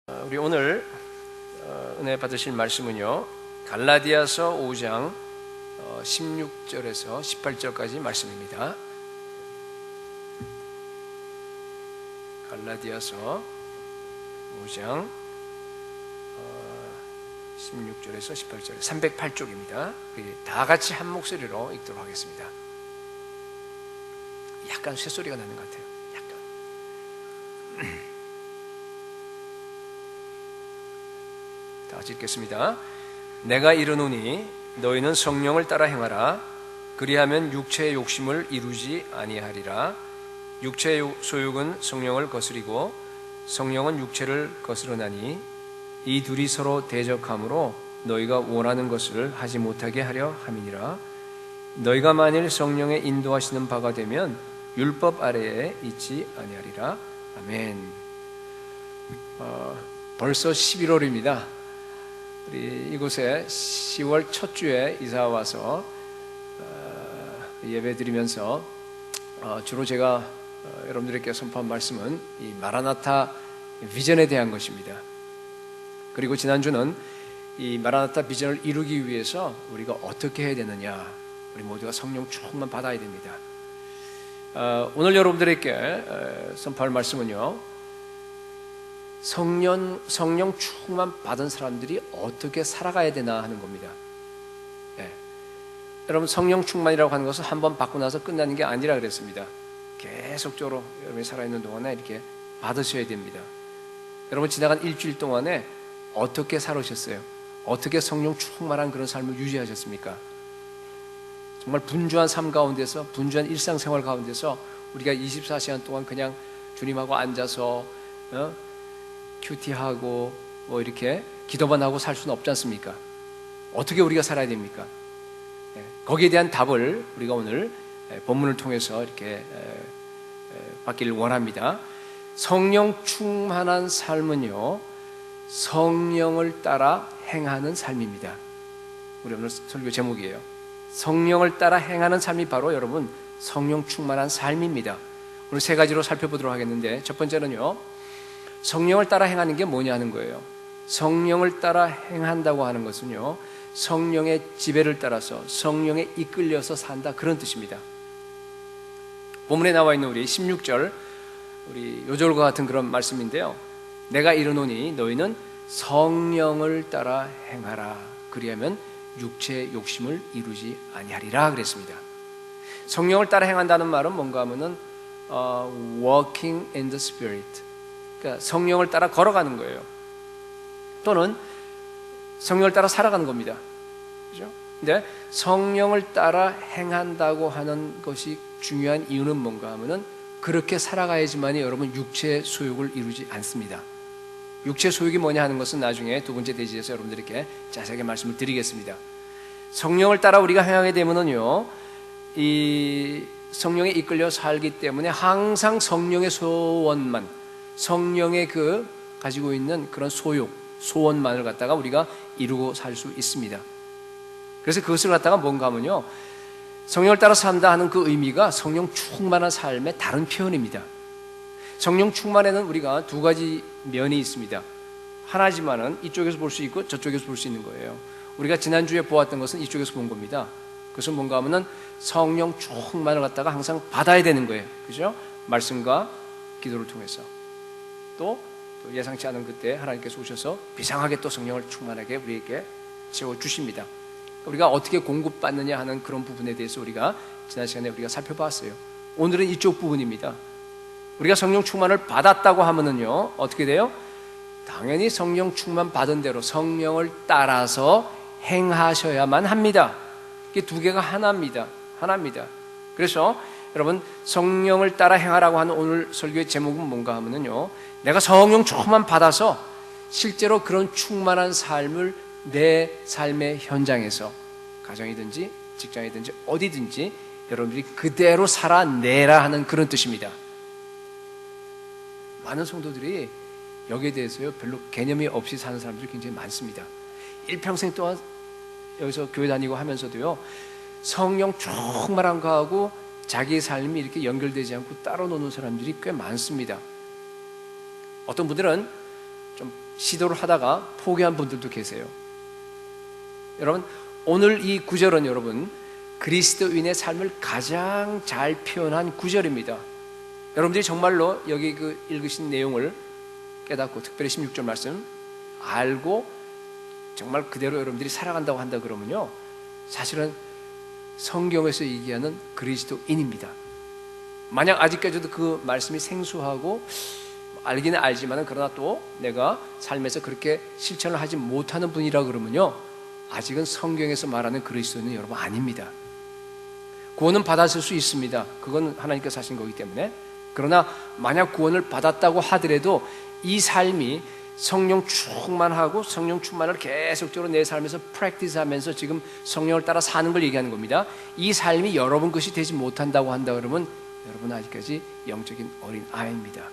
우리 오늘 은혜 받으실 말씀은요, 갈라디아서 5장 16절에서 18절까지 말씀입니다. 갈라디아서 5장 16절에서 18절 308쪽입니다. 다 같이 한 목소리로 읽도록 하겠습니다. 약간 쇳소리가 나는 것 같아요. 약간. 다 같이 읽겠습니다. 내가 이르노니 너희는 성령을 따라 행하라. 그리하면 육체의 욕심을 이루지 아니하리라. 육체의 소욕은 성령을 거스리고 성령은 육체를 거스르나니 이 둘이 서로 대적하므로 너희가 원하는 것을 하지 못하게 하려 함이니라. 너희가 만일 성령의 인도하시는 바가 되면 율법 아래에 있지 아니하리라. 아멘. 벌써 11월입니다. 우리 이곳에 10월 첫 주에 이사 와서 예배 드리면서 주로 제가 여러분들에게 선포한 말씀은 이 마라나타 비전에 대한 것입니다. 그리고 지난주는 이 마라나타 비전을 이루기 위해서 우리가 어떻게 해야 되느냐, 우리 모두가 성령 충만 받아야 됩니다. 오늘 여러분들에게 선포할 말씀은요, 성령 충만 받은 사람들이 어떻게 살아가야 되나 하는 겁니다. 네. 여러분, 성령 충만이라고 하는 것은 한번 받고 나서 끝나는 게 아니라 그랬습니다. 계속적으로 여러분이 살아있는 동안에 이렇게 받으셔야 됩니다. 여러분, 지나간 일주일 동안에 어떻게 살으셨어요? 어떻게 성령 충만한 그런 삶을 유지하셨습니까? 정말 분주한 삶 가운데서, 분주한 일상생활 가운데서 우리가 24시간 동안 그냥 주님하고 앉아서 큐티하고 뭐 이렇게 기도만 하고 살 수는 없지 않습니까? 어떻게 우리가 살아야 됩니까? 거기에 대한 답을 우리가 오늘 본문을 통해서 이렇게 받기를 원합니다. 성령 충만한 삶은요, 성령을 따라 행하는 삶입니다. 우리 오늘 설교 제목이에요. 성령을 따라 행하는 삶이 바로 여러분 성령 충만한 삶입니다. 오늘 세 가지로 살펴보도록 하겠는데, 첫 번째는요, 성령을 따라 행하는 게 뭐냐는 거예요. 성령을 따라 행한다고 하는 것은요, 성령의 지배를 따라서 성령에 이끌려서 산다, 그런 뜻입니다. 본문에 나와 있는 우리 16절, 우리 요절과 같은 그런 말씀인데요, 내가 이르노니 너희는 성령을 따라 행하라. 그리하면 육체의 욕심을 이루지 아니하리라 그랬습니다. 성령을 따라 행한다는 말은 뭔가 하면은 walking in the spirit, 그러니까 성령을 따라 걸어가는 거예요. 또는 성령을 따라 살아가는 겁니다. 그렇죠? 근데 성령을 따라 행한다고 하는 것이 중요한 이유는 뭔가 하면은 그렇게 살아가야지만이 여러분 육체의 소욕을 이루지 않습니다. 육체의 소욕이 뭐냐 하는 것은 나중에 두 번째 대지에서 여러분들에게 자세하게 말씀을 드리겠습니다. 성령을 따라 우리가 행하게 되면은요, 이 성령에 이끌려 살기 때문에 항상 성령의 소원만, 성령의 그 가지고 있는 그런 소욕, 소원만을 갖다가 우리가 이루고 살 수 있습니다. 그래서 그것을 갖다가 뭔가 하면요, 성령을 따라 산다 하는 그 의미가 성령 충만한 삶의 다른 표현입니다. 성령 충만에는 우리가 두 가지 면이 있습니다. 하나지만은 이쪽에서 볼 수 있고 저쪽에서 볼 수 있는 거예요. 우리가 지난주에 보았던 것은 이쪽에서 본 겁니다. 그것은 뭔가 하면은 성령 충만을 갖다가 항상 받아야 되는 거예요. 그죠? 말씀과 기도를 통해서. 또 예상치 않은 그때 하나님께서 오셔서 비상하게 또 성령을 충만하게 우리에게 채워주십니다. 우리가 어떻게 공급받느냐 하는 그런 부분에 대해서 우리가 지난 시간에 우리가 살펴봤어요. 오늘은 이쪽 부분입니다. 우리가 성령 충만을 받았다고 하면은요, 어떻게 돼요? 당연히 성령 충만 받은 대로 성령을 따라서 행하셔야만 합니다. 이게 두 개가 하나입니다. 그래서 여러분, 성령을 따라 행하라고 하는 오늘 설교의 제목은 뭔가 하면은요, 내가 성령 충만 받아서 실제로 그런 충만한 삶을 내 삶의 현장에서, 가정이든지 직장이든지 어디든지 여러분들이 그대로 살아내라 하는 그런 뜻입니다. 많은 성도들이 여기에 대해서요, 별로 개념이 없이 사는 사람들이 굉장히 많습니다. 일평생 동안 여기서 교회 다니고 하면서도요, 성령 충만한 거하고 자기의 삶이 이렇게 연결되지 않고 따로 노는 사람들이 꽤 많습니다. 어떤 분들은 좀 시도를 하다가 포기한 분들도 계세요. 여러분, 오늘 이 구절은 여러분 그리스도인의 삶을 가장 잘 표현한 구절입니다. 여러분들이 정말로 여기 그 읽으신 내용을 깨닫고 특별히 16절 말씀 알고 정말 그대로 여러분들이 살아간다고 한다 그러면요, 사실은 성경에서 얘기하는 그리스도인입니다. 만약 아직까지도 그 말씀이 생소하고 알기는 알지만 그러나 또 내가 삶에서 그렇게 실천을 하지 못하는 분이라 그러면요, 아직은 성경에서 말하는 그리스도인은 여러분 아닙니다. 구원은 받았을 수 있습니다. 그건 하나님께서 하신 거기 때문에. 그러나 만약 구원을 받았다고 하더라도 이 삶이 성령 충만하고 성령 충만을 계속적으로 내 삶에서 프랙티스하면서 지금 성령을 따라 사는 걸 얘기하는 겁니다. 이 삶이 여러분 것이 되지 못한다고 한다 그러면 여러분은 아직까지 영적인 어린 아이입니다.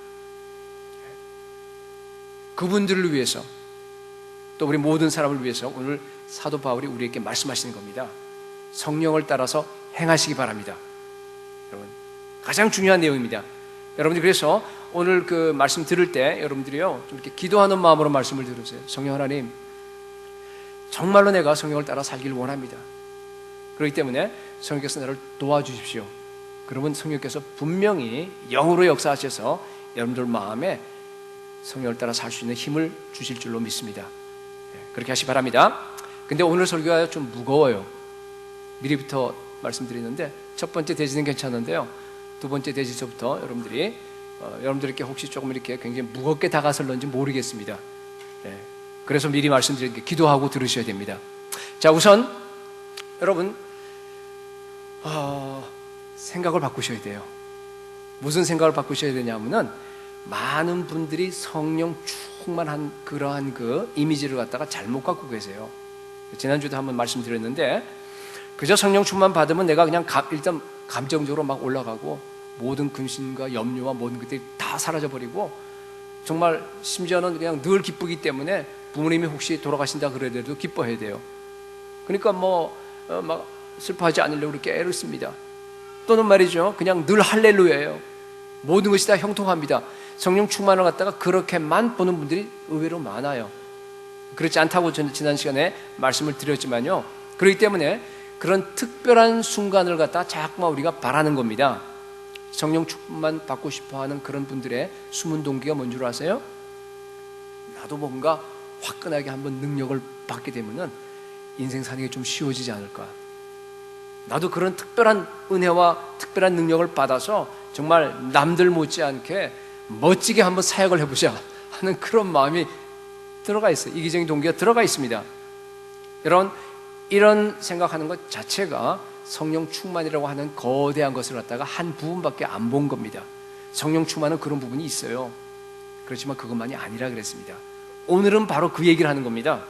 그분들을 위해서 또 우리 모든 사람을 위해서 오늘 사도 바울이 우리에게 말씀하시는 겁니다. 성령을 따라서 행하시기 바랍니다. 여러분, 가장 중요한 내용입니다. 여러분들 그래서 오늘 그 말씀 들을 때 여러분들이요 좀 이렇게 기도하는 마음으로 말씀을 들으세요. 성령 하나님, 정말로 내가 성령을 따라 살기를 원합니다. 그렇기 때문에 성령께서 나를 도와주십시오. 그러면 성령께서 분명히 영으로 역사하셔서 여러분들 마음에 성령을 따라 살 수 있는 힘을 주실 줄로 믿습니다. 그렇게 하시기 바랍니다. 근데 오늘 설교가 좀 무거워요. 미리부터 말씀드리는데 첫 번째 대지는 괜찮은데요, 두 번째 대지서부터 여러분들에게 혹시 조금 이렇게 굉장히 무겁게 다가설는지 모르겠습니다. 그래서 미리 말씀드린 게 기도하고 들으셔야 됩니다. 자, 우선 여러분 생각을 바꾸셔야 돼요. 무슨 생각을 바꾸셔야 되냐면은 많은 분들이 성령 충만한 그러한 그 이미지를 갖다가 잘못 갖고 계세요. 지난주도 한번 말씀드렸는데 그저 성령 충만 받으면 내가 그냥 일단 감정적으로 막 올라가고 모든 근심과 염려와 모든 것들이 다 사라져버리고 정말 심지어는 그냥 늘 기쁘기 때문에 부모님이 혹시 돌아가신다 그래도 기뻐해야 돼요. 그러니까 막 슬퍼하지 않으려고 그렇게 애를 씁니다. 또는 말이죠, 그냥 늘 할렐루야예요. 모든 것이 다 형통합니다. 성령 충만을 갖다가 그렇게만 보는 분들이 의외로 많아요. 그렇지 않다고 저는 지난 시간에 말씀을 드렸지만요, 그렇기 때문에 그런 특별한 순간을 갖다가 자꾸만 우리가 바라는 겁니다. 성령 충만 받고 싶어하는 그런 분들의 숨은 동기가 뭔 줄 아세요? 나도 뭔가 화끈하게 한번 능력을 받게 되면은 인생 사는 게 좀 쉬워지지 않을까. 나도 그런 특별한 은혜와 특별한 능력을 받아서 정말 남들 못지않게 멋지게 한번 사역을 해보자 하는 그런 마음이 들어가 있어요. 이기적인 동기가 들어가 있습니다. 이런 생각하는 것 자체가 성령 충만이라고 하는 거대한 것을 갖다가 한 부분밖에 안 본 겁니다. 성령 충만은 그런 부분이 있어요. 그렇지만 그것만이 아니라 그랬습니다. 오늘은 바로 그 얘기를 하는 겁니다.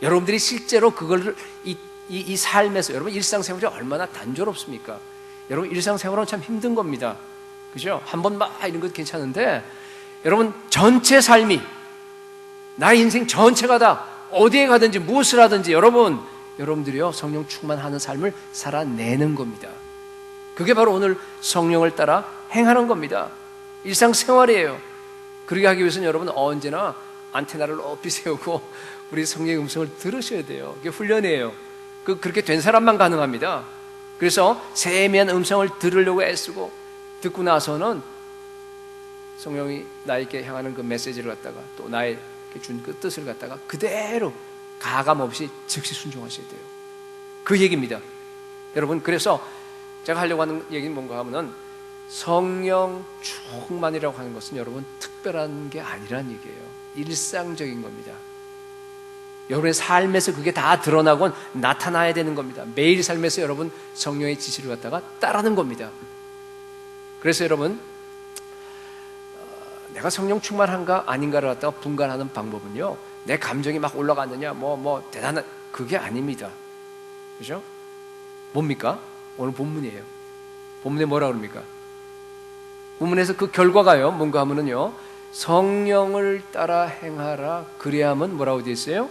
여러분들이 실제로 그걸 이 삶에서 여러분 일상생활이 얼마나 단조롭습니까? 여러분 일상생활은 참 힘든 겁니다. 그죠? 한번 막 이런 것 괜찮은데 여러분 전체 삶이 나의 인생 전체가 다 어디에 가든지 무엇을 하든지 여러분들이요 성령 충만하는 삶을 살아내는 겁니다. 그게 바로 오늘 성령을 따라 행하는 겁니다. 일상생활이에요. 그렇게 하기 위해서는 여러분 언제나 안테나를 높이 세우고 우리 성령의 음성을 들으셔야 돼요. 그게 훈련이에요. 그렇게 된 사람만 가능합니다. 그래서 세미한 음성을 들으려고 애쓰고 듣고 나서는 성령이 나에게 향하는 그 메시지를 갖다가 또 나에게 준 그 뜻을 갖다가 그대로 가감 없이 즉시 순종하셔야 돼요. 그 얘기입니다. 여러분 그래서 제가 하려고 하는 얘기는 뭔가 하면은 성령 충만이라고 하는 것은 여러분 특별한 게 아니란 얘기예요. 일상적인 겁니다. 여러분의 삶에서 그게 다 드러나곤 나타나야 되는 겁니다. 매일 삶에서 여러분 성령의 지시를 갖다가 따르는 겁니다. 그래서 여러분 내가 성령 충만한가 아닌가를 갖다가 분간하는 방법은요, 내 감정이 막 올라갔느냐 대단한 그게 아닙니다. 그죠? 뭡니까? 오늘 본문이에요. 본문에 뭐라 그럽니까? 본문에서 그 결과가요 뭔가 하면은요, 성령을 따라 행하라 그리하면 뭐라고 되어 있어요?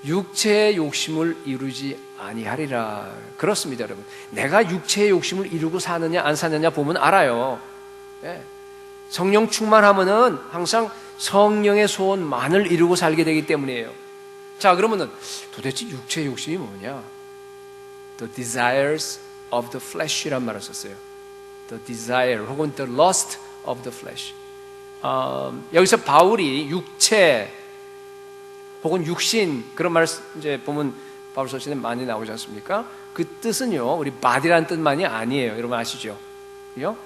육체의 욕심을 이루지 아니하리라. 그렇습니다. 여러분 내가 육체의 욕심을 이루고 사느냐 안 사느냐 보면 알아요. 예. 성령 충만하면은 항상 성령의 소원만을 이루고 살게 되기 때문이에요. 자, 그러면은 도대체 육체의 욕심이 뭐냐? The desires of the flesh이란 말을 썼어요. The desire 혹은 the lust of the flesh. 여기서 바울이 육체 혹은 육신 그런 말을 이제 보면 바울 서신에 많이 나오지 않습니까? 그 뜻은요, 우리 body라는 뜻만이 아니에요. 여러분 아시죠? 그죠?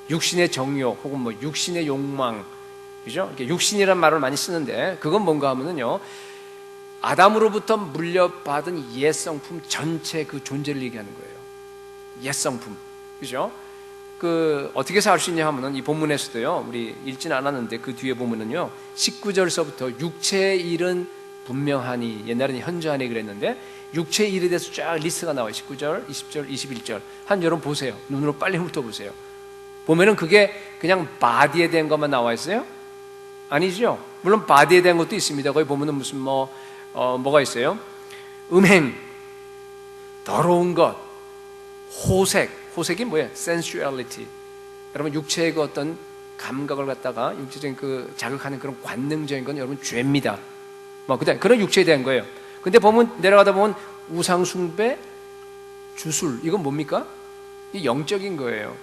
육신의 정욕 혹은 뭐 육신의 욕망, 그죠? 이렇게 육신이라는 말을 많이 쓰는데 그건 뭔가 하면은요, 아담으로부터 물려받은 옛성품 전체 그 존재를 얘기하는 거예요. 옛성품, 그죠? 그 어떻게 해서 알 수 있냐 하면은 이 본문에서도요, 우리 읽지는 않았는데 그 뒤에 보면은요, 19절서부터 육체의 일은 분명하니, 옛날에는 현저하니 그랬는데 육체의 일에 대해서 쫙 리스트가 나와요. 19절, 20절, 21절. 한 여러분 보세요. 눈으로 빨리 훑어보세요. 보면은 그게 그냥 바디에 대한 것만 나와 있어요? 아니죠. 물론 바디에 대한 것도 있습니다. 거기 보면은 무슨 뭐가 있어요? 음행, 더러운 것, 호색이 뭐예요? sensuality. 여러분 육체의 그 어떤 감각을 갖다가 육체적인 그 자극하는 그런 관능적인 건 여러분 죄입니다. 뭐 그런 육체에 대한 거예요. 근데 보면 내려가다 보면 우상숭배, 주술, 이건 뭡니까? 이 영적인 거예요.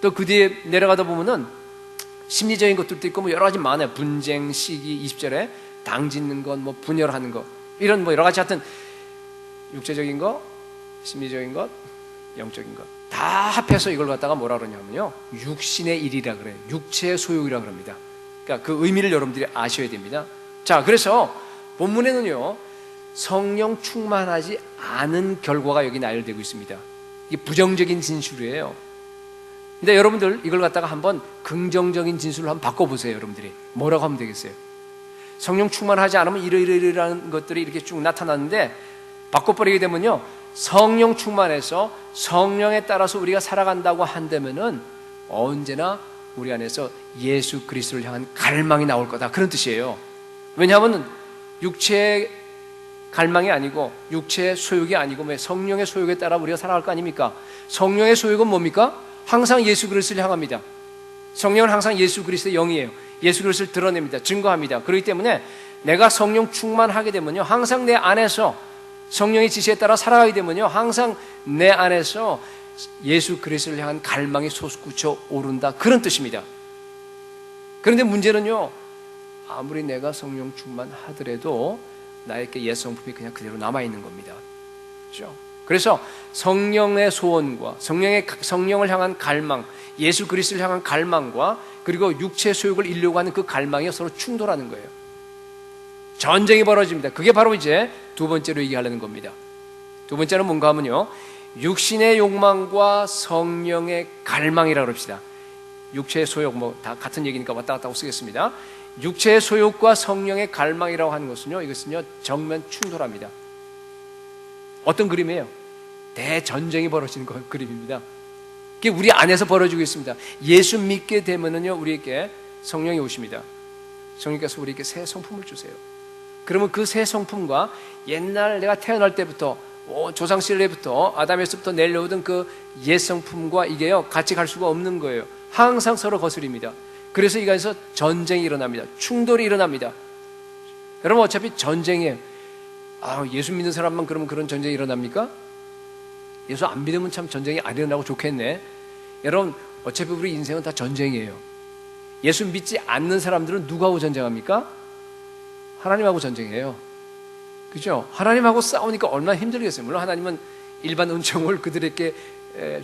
또 그 뒤에 내려가다 보면은 심리적인 것들도 있고 뭐 여러 가지 많아요. 분쟁, 시기, 20절에 당 짓는 것, 뭐 분열하는 것, 이런 뭐 여러 가지 하여튼 육체적인 것, 심리적인 것, 영적인 것 다 합해서 이걸 갖다가 뭐라 그러냐면요, 육신의 일이라 그래요. 육체의 소욕이라 그럽니다. 그러니까 그 의미를 여러분들이 아셔야 됩니다. 자, 그래서 본문에는요, 성령 충만하지 않은 결과가 여기 나열되고 있습니다. 이게 부정적인 진술이에요. 근데 여러분들 이걸 갖다가 한번 긍정적인 진술로 한번 바꿔보세요. 여러분들이 뭐라고 하면 되겠어요? 성령 충만하지 않으면 이러이러이러한 것들이 이렇게 쭉 나타나는데, 바꿔버리게 되면요, 성령 충만해서 성령에 따라서 우리가 살아간다고 한다면은 언제나 우리 안에서 예수 그리스도를 향한 갈망이 나올 거다, 그런 뜻이에요. 왜냐하면 육체의 갈망이 아니고 육체의 소욕이 아니고 성령의 소욕에 따라 우리가 살아갈 거 아닙니까? 성령의 소욕은 뭡니까? 항상 예수 그리스도를 향합니다. 성령은 항상 예수 그리스도의 영이에요. 예수 그리스도를 드러냅니다. 증거합니다. 그렇기 때문에 내가 성령 충만하게 되면요, 항상 내 안에서 성령의 지시에 따라 살아가게 되면요, 항상 내 안에서 예수 그리스도를 향한 갈망이 솟구쳐 오른다, 그런 뜻입니다. 그런데 문제는요, 아무리 내가 성령 충만하더라도 나에게 옛 성품이 그냥 그대로 남아있는 겁니다. 그렇죠? 그래서 성령의 소원과 성령을 향한 갈망, 예수 그리스도를 향한 갈망과 그리고 육체의 소욕을 이루려고 하는 그 갈망이 서로 충돌하는 거예요. 전쟁이 벌어집니다. 그게 바로 이제 두 번째로 얘기하려는 겁니다. 두 번째는 뭔가 하면요, 육신의 욕망과 성령의 갈망이라고 합시다. 육체의 소욕, 뭐 다 같은 얘기니까 왔다 갔다 하고 쓰겠습니다. 육체의 소욕과 성령의 갈망이라고 하는 것은요, 이것은요, 정면 충돌합니다. 어떤 그림이에요? 대전쟁이 벌어지는 그림입니다. 그게 우리 안에서 벌어지고 있습니다. 예수 믿게 되면은요, 우리에게 성령이 오십니다. 성령께서 우리에게 새 성품을 주세요. 그러면 그 새 성품과 옛날 내가 태어날 때부터 조상 시절부터 아담에서부터 내려오던 그 옛 성품과 이게요, 같이 갈 수가 없는 거예요. 항상 서로 거스립니다. 그래서 이 안에서 전쟁이 일어납니다. 충돌이 일어납니다. 여러분 어차피 전쟁이에요. 예수 믿는 사람만 그러면 그런 전쟁이 일어납니까? 예수 안 믿으면 참 전쟁이 안 일어나고 좋겠네. 여러분 어차피 우리 인생은 다 전쟁이에요. 예수 믿지 않는 사람들은 누구하고 전쟁합니까? 하나님하고 전쟁해요. 그죠? 하나님하고 싸우니까 얼마나 힘들겠어요. 물론 하나님은 일반 은총을 그들에게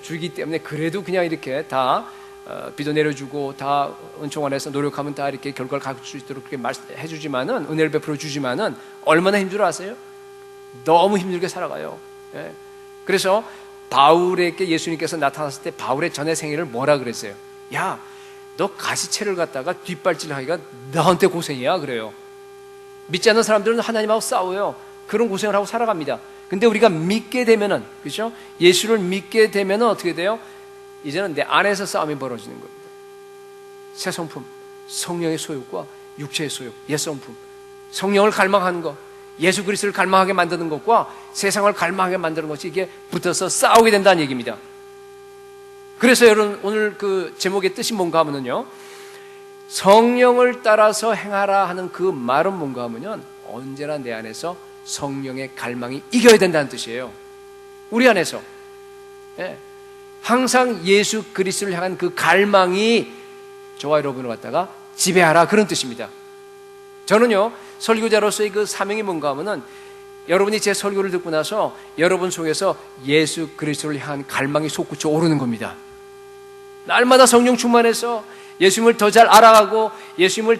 주기 때문에 그래도 그냥 이렇게 다 비도 내려주고 다 은총 안에서 노력하면 다 이렇게 결과를 가질 수 있도록 그렇게 해주지만은, 은혜를 베풀어 주지만은 얼마나 힘들어 아세요? 너무 힘들게 살아가요. 예. 그래서 바울에게 예수님께서 나타났을 때 바울의 전의 생애를 뭐라 그랬어요? 야, 너 가시채를 갖다가 뒷발질하기가 너한테 고생이야, 그래요. 믿지 않는 사람들은 하나님하고 싸워요. 그런 고생을 하고 살아갑니다. 근데 우리가 믿게 되면은, 그렇죠? 예수를 믿게 되면은 어떻게 돼요? 이제는 내 안에서 싸움이 벌어지는 겁니다. 새 성품, 성령의 소욕과 육체의 소욕, 옛 성품, 성령을 갈망하는 것, 예수 그리스도를 갈망하게 만드는 것과 세상을 갈망하게 만드는 것이 이게 붙어서 싸우게 된다는 얘기입니다. 그래서 여러분 오늘 그 제목의 뜻이 뭔가 하면요, 성령을 따라서 행하라 하는 그 말은 뭔가 하면 언제나 내 안에서 성령의 갈망이 이겨야 된다는 뜻이에요. 우리 안에서. 예. 항상 예수 그리스도를 향한 그 갈망이 저와 여러분을 갖다가 지배하라, 그런 뜻입니다. 저는요, 설교자로서의 그 사명이 뭔가 하면은 여러분이 제 설교를 듣고 나서 여러분 속에서 예수 그리스도를 향한 갈망이 솟구쳐 오르는 겁니다. 날마다 성령 충만해서 예수님을 더 잘 알아가고 예수님을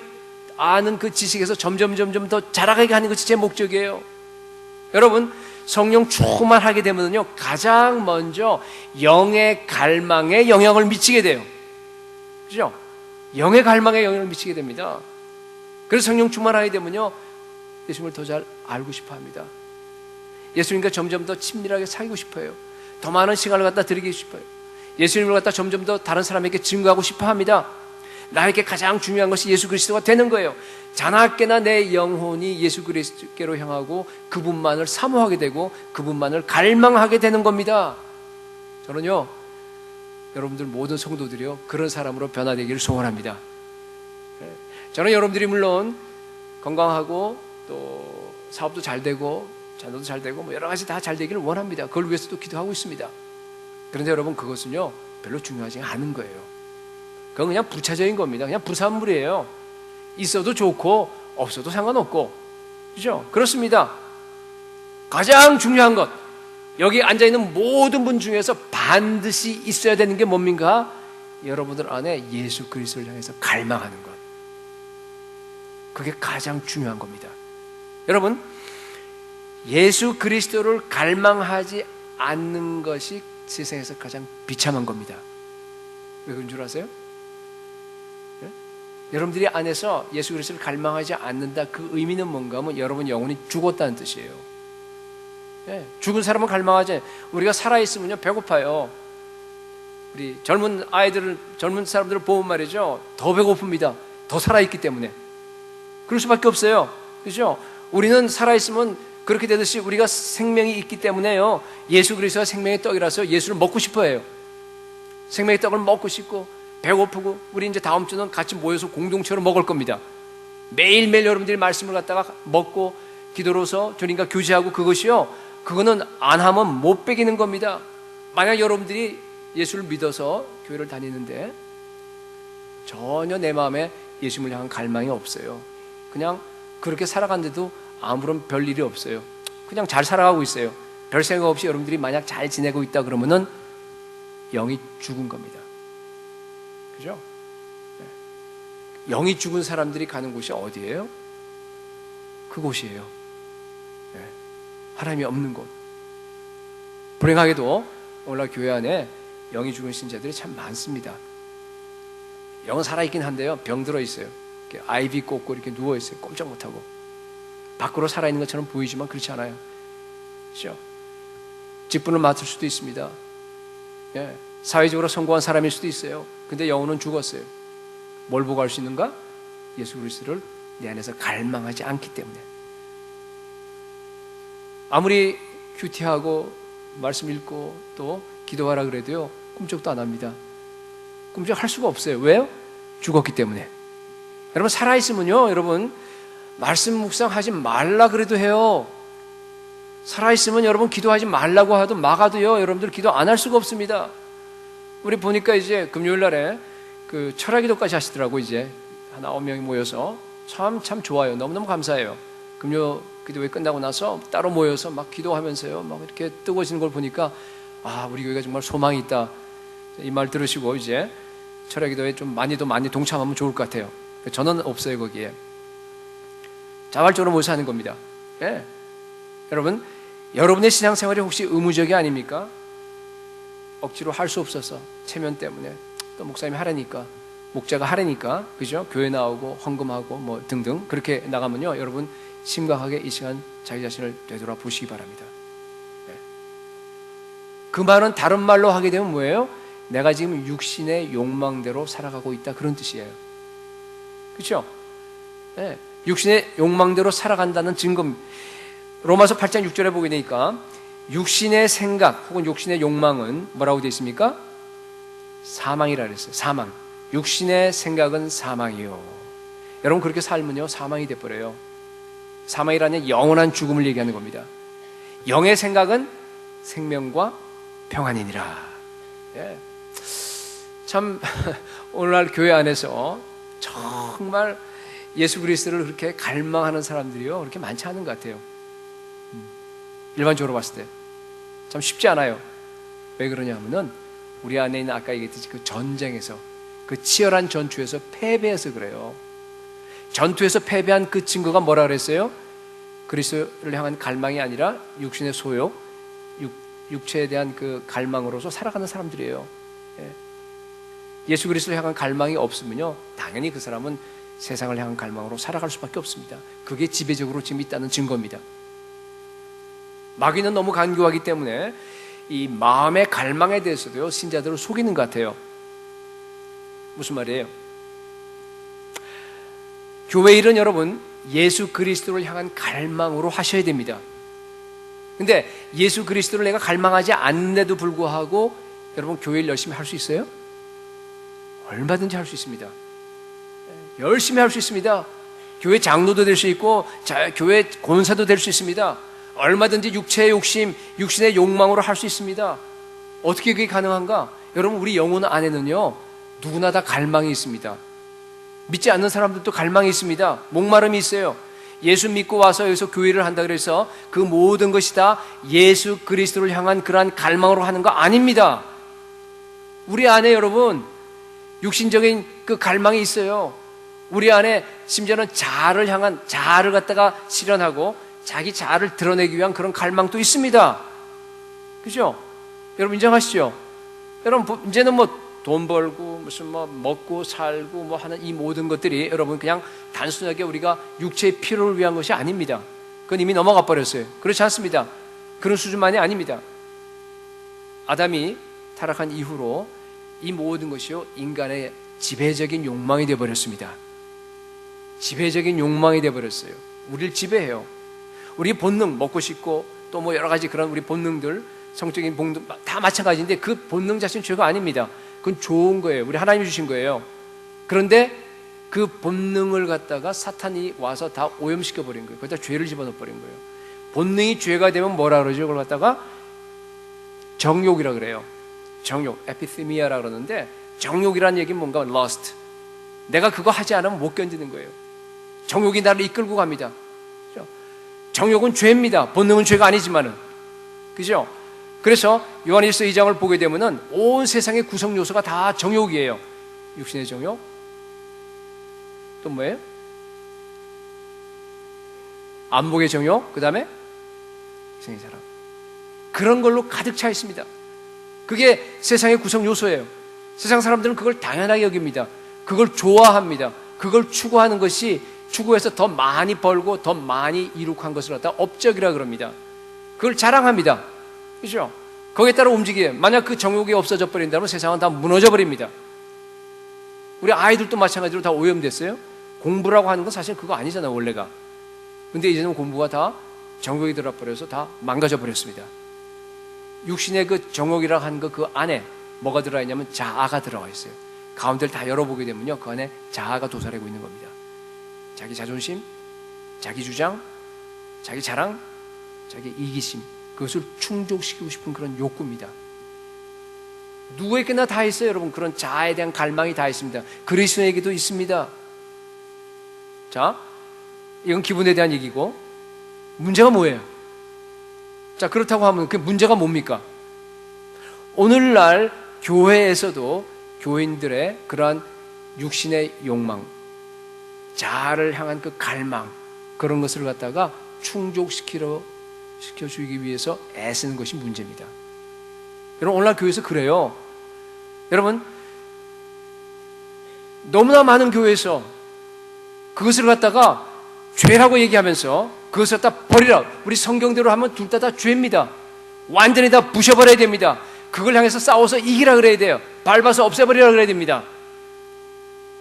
아는 그 지식에서 점점 더 자라가게 하는 것이 제 목적이에요. 여러분, 성령 충만하게 되면요, 가장 먼저 영의 갈망에 영향을 미치게 돼요. 그죠? 영의 갈망에 영향을 미치게 됩니다. 그래서 성령 충만하게 되면요, 예수님을 더 잘 알고 싶어 합니다. 예수님과 점점 더 친밀하게 사귀고 싶어요. 더 많은 시간을 갖다 드리고 싶어요. 예수님을 갖다 점점 더 다른 사람에게 증거하고 싶어 합니다. 나에게 가장 중요한 것이 예수 그리스도가 되는 거예요. 자나깨나 내 영혼이 예수 그리스도께로 향하고 그분만을 사모하게 되고 그분만을 갈망하게 되는 겁니다. 저는요, 여러분들 모든 성도들이요, 그런 사람으로 변화되기를 소원합니다. 저는 여러분들이 물론 건강하고 또 사업도 잘 되고 자녀도 잘 되고 뭐 여러 가지 다 잘 되기를 원합니다. 그걸 위해서도 기도하고 있습니다. 그런데 여러분, 그것은요 별로 중요하지 않은 거예요. 그건 그냥 부차적인 겁니다. 그냥 부산물이에요. 있어도 좋고 없어도 상관없고, 그죠? 그렇습니다. 가장 중요한 것, 여기 앉아있는 모든 분 중에서 반드시 있어야 되는 게 뭡니까? 여러분들 안에 예수 그리스도를 향해서 갈망하는 것. 그게 가장 중요한 겁니다. 여러분, 예수 그리스도를 갈망하지 않는 것이 세상에서 가장 비참한 겁니다. 왜 그런 줄 아세요? 네? 여러분들이 안에서 예수 그리스도를 갈망하지 않는다, 그 의미는 뭔가 하면 여러분 영혼이 죽었다는 뜻이에요. 네? 죽은 사람은 갈망하지. 우리가 살아있으면요 배고파요. 우리 젊은 사람들을 보면 말이죠, 더 배고픕니다. 더 살아있기 때문에. 그럴 수밖에 없어요. 그렇죠? 우리는 살아있으면 그렇게 되듯이 우리가 생명이 있기 때문에요, 예수 그리스도가 생명의 떡이라서 예수를 먹고 싶어해요. 생명의 떡을 먹고 싶고 배고프고, 우리 이제 다음 주는 같이 모여서 공동체로 먹을 겁니다. 매일매일 여러분들이 말씀을 갖다가 먹고 기도로서 주님과 교제하고, 그거는 안 하면 못 배기는 겁니다. 만약 여러분들이 예수를 믿어서 교회를 다니는데 전혀 내 마음에 예수님을 향한 갈망이 없어요. 그냥 그렇게 살아간데도 아무런 별일이 없어요. 그냥 잘 살아가고 있어요. 별 생각 없이 여러분들이 만약 잘 지내고 있다 그러면은 영이 죽은 겁니다. 그죠? 네. 영이 죽은 사람들이 가는 곳이 어디예요? 그곳이에요. 네. 하나님이 없는 곳. 불행하게도 오늘날 교회 안에 영이 죽은 신자들이 참 많습니다. 영은 살아있긴 한데요, 병들어 있어요. 이렇게 아이비 꽂고 이렇게 누워 있어요. 꼼짝 못하고. 밖으로 살아있는 것처럼 보이지만 그렇지 않아요. 그렇죠? 직분을 맡을 수도 있습니다. 예. 사회적으로 성공한 사람일 수도 있어요. 근데 영혼은 죽었어요. 뭘 보고 알 수 있는가? 예수 그리스도를 내 안에서 갈망하지 않기 때문에. 아무리 큐티하고 말씀 읽고 또 기도하라 그래도요, 꿈쩍도 안 합니다. 꿈쩍할 수가 없어요. 왜요? 죽었기 때문에. 여러분, 살아있으면요, 여러분 말씀 묵상하지 말라 그래도 해요. 살아있으면 여러분 기도하지 말라고 하도 막아도요, 여러분들 기도 안 할 수가 없습니다. 우리 보니까 이제 금요일 날에 그 철야기도까지 하시더라고. 이제 한 9명이 모여서 참 좋아요. 너무너무 감사해요. 금요 기도회 끝나고 나서 따로 모여서 막 기도하면서요, 막 이렇게 뜨거워지는 걸 보니까, 아, 우리 교회가 정말 소망이 있다. 이 말 들으시고 이제 철야기도회 좀 많이 동참하면 좋을 것 같아요. 저는 없어요, 거기에. 자발적으로 모여서 하는 겁니다. 예. 여러분, 여러분의 신앙생활이 혹시 의무적이 아닙니까? 억지로 할 수 없어서, 체면 때문에, 또 목사님이 하라니까, 목자가 하라니까, 그죠? 교회 나오고 헌금하고 뭐 등등 그렇게 나가면요, 여러분 심각하게 이 시간 자기 자신을 되돌아 보시기 바랍니다. 예. 그 말은 다른 말로 하게 되면 뭐예요? 내가 지금 육신의 욕망대로 살아가고 있다, 그런 뜻이에요. 그렇죠? 예. 육신의 욕망대로 살아간다는 증거. 로마서 8장 6절에 보게 되니까 육신의 생각 혹은 육신의 욕망은 뭐라고 되어 있습니까? 사망이라 그랬어요. 사망. 육신의 생각은 사망이요. 여러분 그렇게 살면요 사망이 돼버려요. 사망이라는 영원한 죽음을 얘기하는 겁니다. 영의 생각은 생명과 평안이니라. 예. 참 오늘날 교회 안에서 정말 예수 그리스도를 그렇게 갈망하는 사람들이요 그렇게 많지 않은 것 같아요. 일반적으로 봤을 때 참 쉽지 않아요. 왜 그러냐 하면은 우리 안에 있는 아까 얘기했듯이 그 전쟁에서 그 치열한 전투에서 패배해서 그래요. 전투에서 패배한 그 친구가 뭐라 그랬어요? 그리스도를 향한 갈망이 아니라 육신의 소욕, 육체에 대한 그 갈망으로서 살아가는 사람들이에요. 예수 그리스도를 향한 갈망이 없으면요 당연히 그 사람은 세상을 향한 갈망으로 살아갈 수밖에 없습니다. 그게 지배적으로 지금 있다는 증거입니다. 마귀는 너무 간교하기 때문에 이 마음의 갈망에 대해서도요 신자들을 속이는 것 같아요. 무슨 말이에요? 교회 일은 여러분 예수 그리스도를 향한 갈망으로 하셔야 됩니다. 근데 예수 그리스도를 내가 갈망하지 않는데도 불구하고 여러분 교회 일 열심히 할 수 있어요? 얼마든지 할 수 있습니다. 열심히 할 수 있습니다. 교회 장로도 될 수 있고 교회 권사도 될 수 있습니다. 얼마든지 육체의 욕심, 육신의 욕망으로 할 수 있습니다. 어떻게 그게 가능한가? 여러분 우리 영혼 안에는요 누구나 다 갈망이 있습니다. 믿지 않는 사람들도 갈망이 있습니다. 목마름이 있어요. 예수 믿고 와서 여기서 교회를 한다 그래서 그 모든 것이 다 예수 그리스도를 향한 그러한 갈망으로 하는 거 아닙니다. 우리 안에 여러분 육신적인 그 갈망이 있어요. 우리 안에 심지어는 자아를 향한 자아를 갖다가 실현하고 자기 자아를 드러내기 위한 그런 갈망도 있습니다. 그죠? 여러분 인정하시죠? 여러분 이제는 뭐 돈 벌고 무슨 뭐 먹고 살고 뭐 하는 이 모든 것들이 여러분 그냥 단순하게 우리가 육체의 필요를 위한 것이 아닙니다. 그건 이미 넘어가 버렸어요. 그렇지 않습니다. 그런 수준만이 아닙니다. 아담이 타락한 이후로 이 모든 것이요 인간의 지배적인 욕망이 되어버렸습니다. 지배적인 욕망이 되어버렸어요. 우리를 지배해요. 우리 본능, 먹고 싶고 또 뭐 여러 가지 그런 우리 본능들, 성적인 본능 다 마찬가지인데 그 본능 자체는 죄가 아닙니다. 그건 좋은 거예요. 우리 하나님이 주신 거예요. 그런데 그 본능을 갖다가 사탄이 와서 다 오염시켜 버린 거예요. 거기다 죄를 집어넣어 버린 거예요. 본능이 죄가 되면 뭐라 그러죠? 그걸 갖다가 정욕이라 그래요. 정욕, 에피시미아라 그러는데 정욕이라는 얘기는 뭔가 lust. 내가 그거 하지 않으면 못 견디는 거예요. 정욕이 나를 이끌고 갑니다. 그죠? 정욕은 죄입니다. 본능은 죄가 아니지만은. 그죠? 그래서 요한일서 2장을 보게 되면은 온 세상의 구성 요소가 다 정욕이에요. 육신의 정욕. 또 뭐예요? 안목의 정욕. 그 다음에 이성의 사랑. 그런 걸로 가득 차 있습니다. 그게 세상의 구성 요소예요. 세상 사람들은 그걸 당연하게 여깁니다. 그걸 좋아합니다. 그걸 추구하는 것이 추구해서 더 많이 벌고 더 많이 이룩한 것을 갖다 업적이라 그럽니다. 그걸 자랑합니다. 그죠? 거기에 따라 움직여요. 만약 그 정욕이 없어져 버린다면 세상은 다 무너져 버립니다. 우리 아이들도 마찬가지로 다 오염됐어요. 공부라고 하는 건 사실 그거 아니잖아요, 원래가. 근데 이제는 공부가 다 정욕이 들어버려서 다 망가져 버렸습니다. 육신의 그 정욕이라고 하는 거 그 안에 뭐가 들어가 있냐면 자아가 들어가 있어요. 가운데를 다 열어보게 되면요, 그 안에 자아가 도사리고 있는 겁니다. 자기 자존심, 자기 주장, 자기 자랑, 자기 이기심, 그것을 충족시키고 싶은 그런 욕구입니다. 누구에게나 다 있어요, 여러분. 그런 자아에 대한 갈망이 다 있습니다. 그리스도에게도 있습니다. 자, 이건 기분에 대한 얘기고, 문제가 뭐예요? 자, 그렇다고 하면 그 문제가 뭡니까? 오늘날 교회에서도 교인들의 그러한 육신의 욕망, 자아를 향한 그 갈망, 그런 것을 갖다가 시켜주기 위해서 애쓰는 것이 문제입니다. 여러분, 오늘날 교회에서 그래요. 여러분, 너무나 많은 교회에서 그것을 갖다가 죄라고 얘기하면서 그것을 갖다 버리라. 우리 성경대로 하면 둘 다 죄입니다. 완전히 다 부셔버려야 됩니다. 그걸 향해서 싸워서 이기라 그래야 돼요. 밟아서 없애버리라 그래야 됩니다.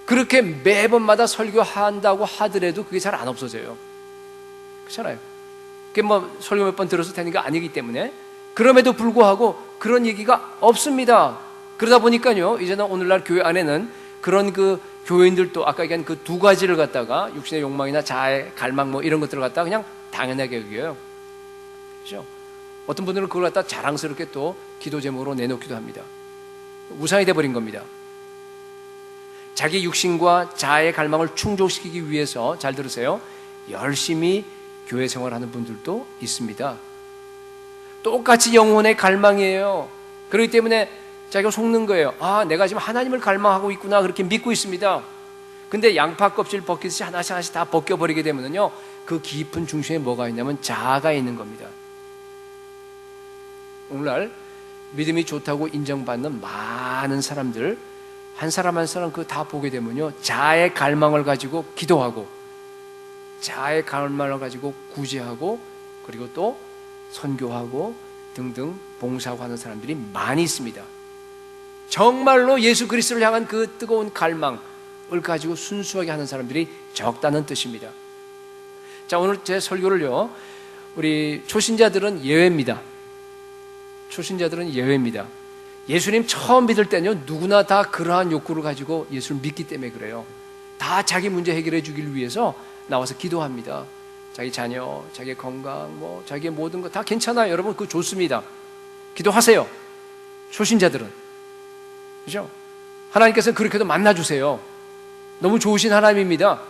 그렇게 매번마다 설교한다고 하더라도 그게 잘 안 없어져요. 그렇잖아요. 그게 뭐 설교 몇 번 들어서 되는 게 아니기 때문에. 그럼에도 불구하고 그런 얘기가 없습니다. 그러다 보니까요, 이제는 오늘날 교회 안에는 그런 그 교인들도 아까 얘기한 그 두 가지를 갖다가 육신의 욕망이나 자아의 갈망 뭐 이런 것들을 갖다가 그냥 당연하게 여겨요. 그렇죠? 어떤 분들은 그걸 갖다 자랑스럽게 또 기도 제목으로 내놓기도 합니다. 우상이 돼버린 겁니다. 자기 육신과 자아의 갈망을 충족시키기 위해서, 잘 들으세요, 열심히 교회 생활하는 분들도 있습니다. 똑같이 영혼의 갈망이에요. 그렇기 때문에 자기가 속는 거예요. 아, 내가 지금 하나님을 갈망하고 있구나, 그렇게 믿고 있습니다. 근데 양파 껍질 벗기듯이 하나씩 하나씩 다 벗겨버리게 되면요, 그 깊은 중심에 뭐가 있냐면 자아가 있는 겁니다. 오늘날 믿음이 좋다고 인정받는 많은 사람들, 한 사람 한 사람 그 다 보게 되면요, 자아의 갈망을 가지고 기도하고, 자아의 갈망을 가지고 구제하고, 그리고 또 선교하고 등등 봉사하고 하는 사람들이 많이 있습니다. 정말로 예수 그리스도를 향한 그 뜨거운 갈망을 가지고 순수하게 하는 사람들이 적다는 뜻입니다. 자, 오늘 제 설교를요, 우리 초신자들은 예외입니다. 초신자들은 예외입니다. 예수님 처음 믿을 때는요, 누구나 다 그러한 욕구를 가지고 예수를 믿기 때문에 그래요. 다 자기 문제 해결해 주길 위해서 나와서 기도합니다. 자기 자녀, 자기 건강, 뭐 자기의 모든 것 다 괜찮아요. 여러분, 그거 좋습니다. 기도하세요. 초신자들은. 그죠? 하나님께서는 그렇게도 만나주세요. 너무 좋으신 하나님입니다.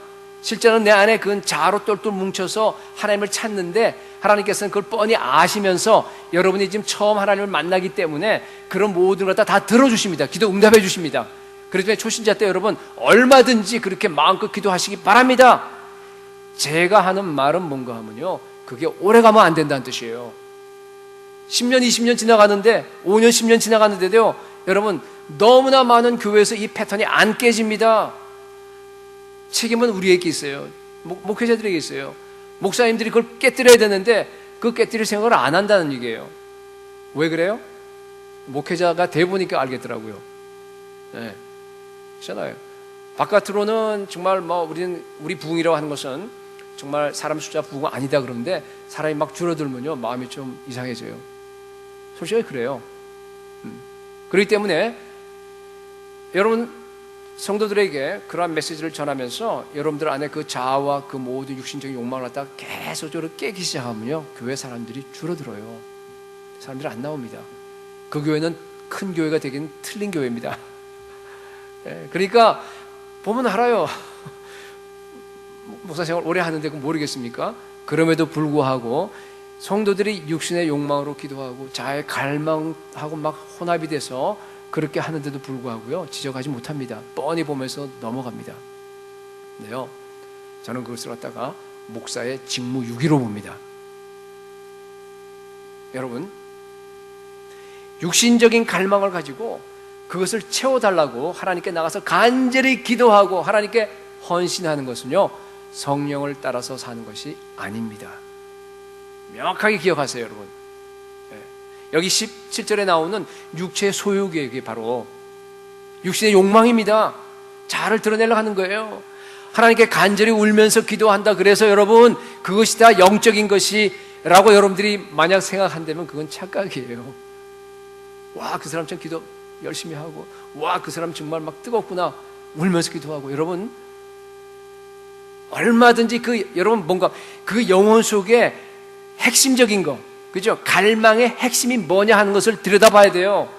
실제로는 내 안에 그 자아로 똘똘 뭉쳐서 하나님을 찾는데, 하나님께서는 그걸 뻔히 아시면서 여러분이 지금 처음 하나님을 만나기 때문에 그런 모든 걸 다 들어주십니다. 기도 응답해 주십니다. 그렇기 때문에 초신자 때 여러분 얼마든지 그렇게 마음껏 기도하시기 바랍니다. 제가 하는 말은 뭔가 하면요, 그게 오래 가면 안 된다는 뜻이에요. 10년, 20년 지나가는데, 5년, 10년 지나가는데도요, 여러분 너무나 많은 교회에서 이 패턴이 안 깨집니다. 책임은 우리에게 있어요. 목회자들에게 있어요. 목사님들이 그걸 깨뜨려야 되는데 그 깨뜨릴 생각을 안 한다는 얘기예요. 왜 그래요? 목회자가 돼보니까 알겠더라고요. 네. 그렇잖아요. 바깥으로는 정말 우리 부흥이라고 하는 것은 정말 사람 숫자 부흥은 아니다 그러는데, 사람이 막 줄어들면요, 마음이 좀 이상해져요. 솔직히 그래요. 그렇기 때문에 여러분 성도들에게 그러한 메시지를 전하면서 여러분들 안에 그 자아와 그 모든 육신적인 욕망을 갖다가 계속적으로 깨기 시작하면요, 교회 사람들이 줄어들어요. 사람들이 안 나옵니다. 그 교회는 큰 교회가 되기는 틀린 교회입니다. 그러니까 보면 알아요. 목사 생활 오래 하는데 그거 모르겠습니까? 그럼에도 불구하고 성도들이 육신의 욕망으로 기도하고 자아의 갈망하고 막 혼합이 돼서 그렇게 하는데도 불구하고요, 지적하지 못합니다. 뻔히 보면서 넘어갑니다. 네요. 저는 그것을 갖다가 목사의 직무유기로 봅니다. 여러분, 육신적인 갈망을 가지고 그것을 채워달라고 하나님께 나가서 간절히 기도하고 하나님께 헌신하는 것은요, 성령을 따라서 사는 것이 아닙니다. 명확하게 기억하세요, 여러분. 여기 17절에 나오는 육체의 소유욕이 바로 육신의 욕망입니다. 자아를 드러내려고 하는 거예요. 하나님께 간절히 울면서 기도한다 그래서 여러분 그것이 다 영적인 것이라고 여러분들이 만약 생각한다면 그건 착각이에요. 와, 그 사람 참 기도 열심히 하고, 와, 그 사람 정말 막 뜨겁구나, 울면서 기도하고. 여러분 얼마든지 여러분 뭔가 그 영혼 속에 핵심적인 거, 그죠? 갈망의 핵심이 뭐냐 하는 것을 들여다봐야 돼요.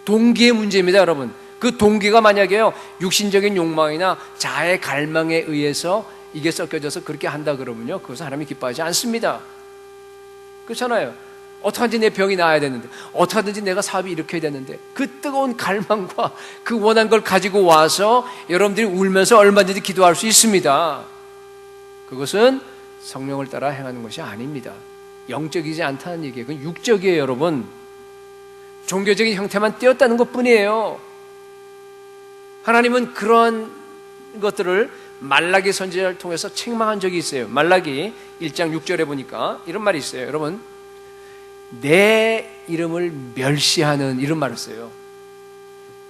동기의 문제입니다, 여러분. 그 동기가 만약에요, 육신적인 욕망이나 자아의 갈망에 의해서 이게 섞여져서 그렇게 한다 그러면요, 그것은 하나님이 기뻐하지 않습니다. 그렇잖아요. 어떡하든지 내 병이 나아야 되는데, 어떡하든지 내가 사업이 이렇게 해야 되는데, 그 뜨거운 갈망과 그 원한 걸 가지고 와서 여러분들이 울면서 얼마든지 기도할 수 있습니다. 그것은 성령을 따라 행하는 것이 아닙니다. 영적이지 않다는 얘기예요. 그건 육적이에요, 여러분. 종교적인 형태만 띄었다는 것뿐이에요. 하나님은 그런 것들을 말라기 선지자를 통해서 책망한 적이 있어요. 말라기 1장 6절에 보니까 이런 말이 있어요. 여러분, 내 이름을 멸시하는, 이런 말을 써요.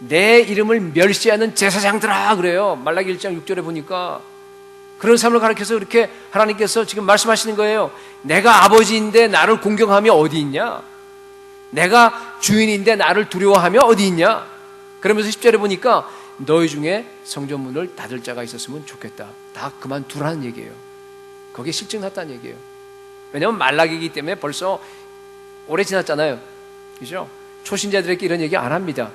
내 이름을 멸시하는 제사장들아, 그래요. 말라기 1장 6절에 보니까 그런 사람을 가리켜서 이렇게 하나님께서 지금 말씀하시는 거예요. 내가 아버지인데 나를 공경하며 어디 있냐? 내가 주인인데 나를 두려워하며 어디 있냐? 그러면서 10절에 보니까 너희 중에 성전문을 닫을 자가 있었으면 좋겠다. 다 그만두라는 얘기예요. 거기에 실증 났다는 얘기예요. 왜냐하면 말라기이기 때문에 벌써 오래 지났잖아요. 그죠? 초신자들에게 이런 얘기 안 합니다.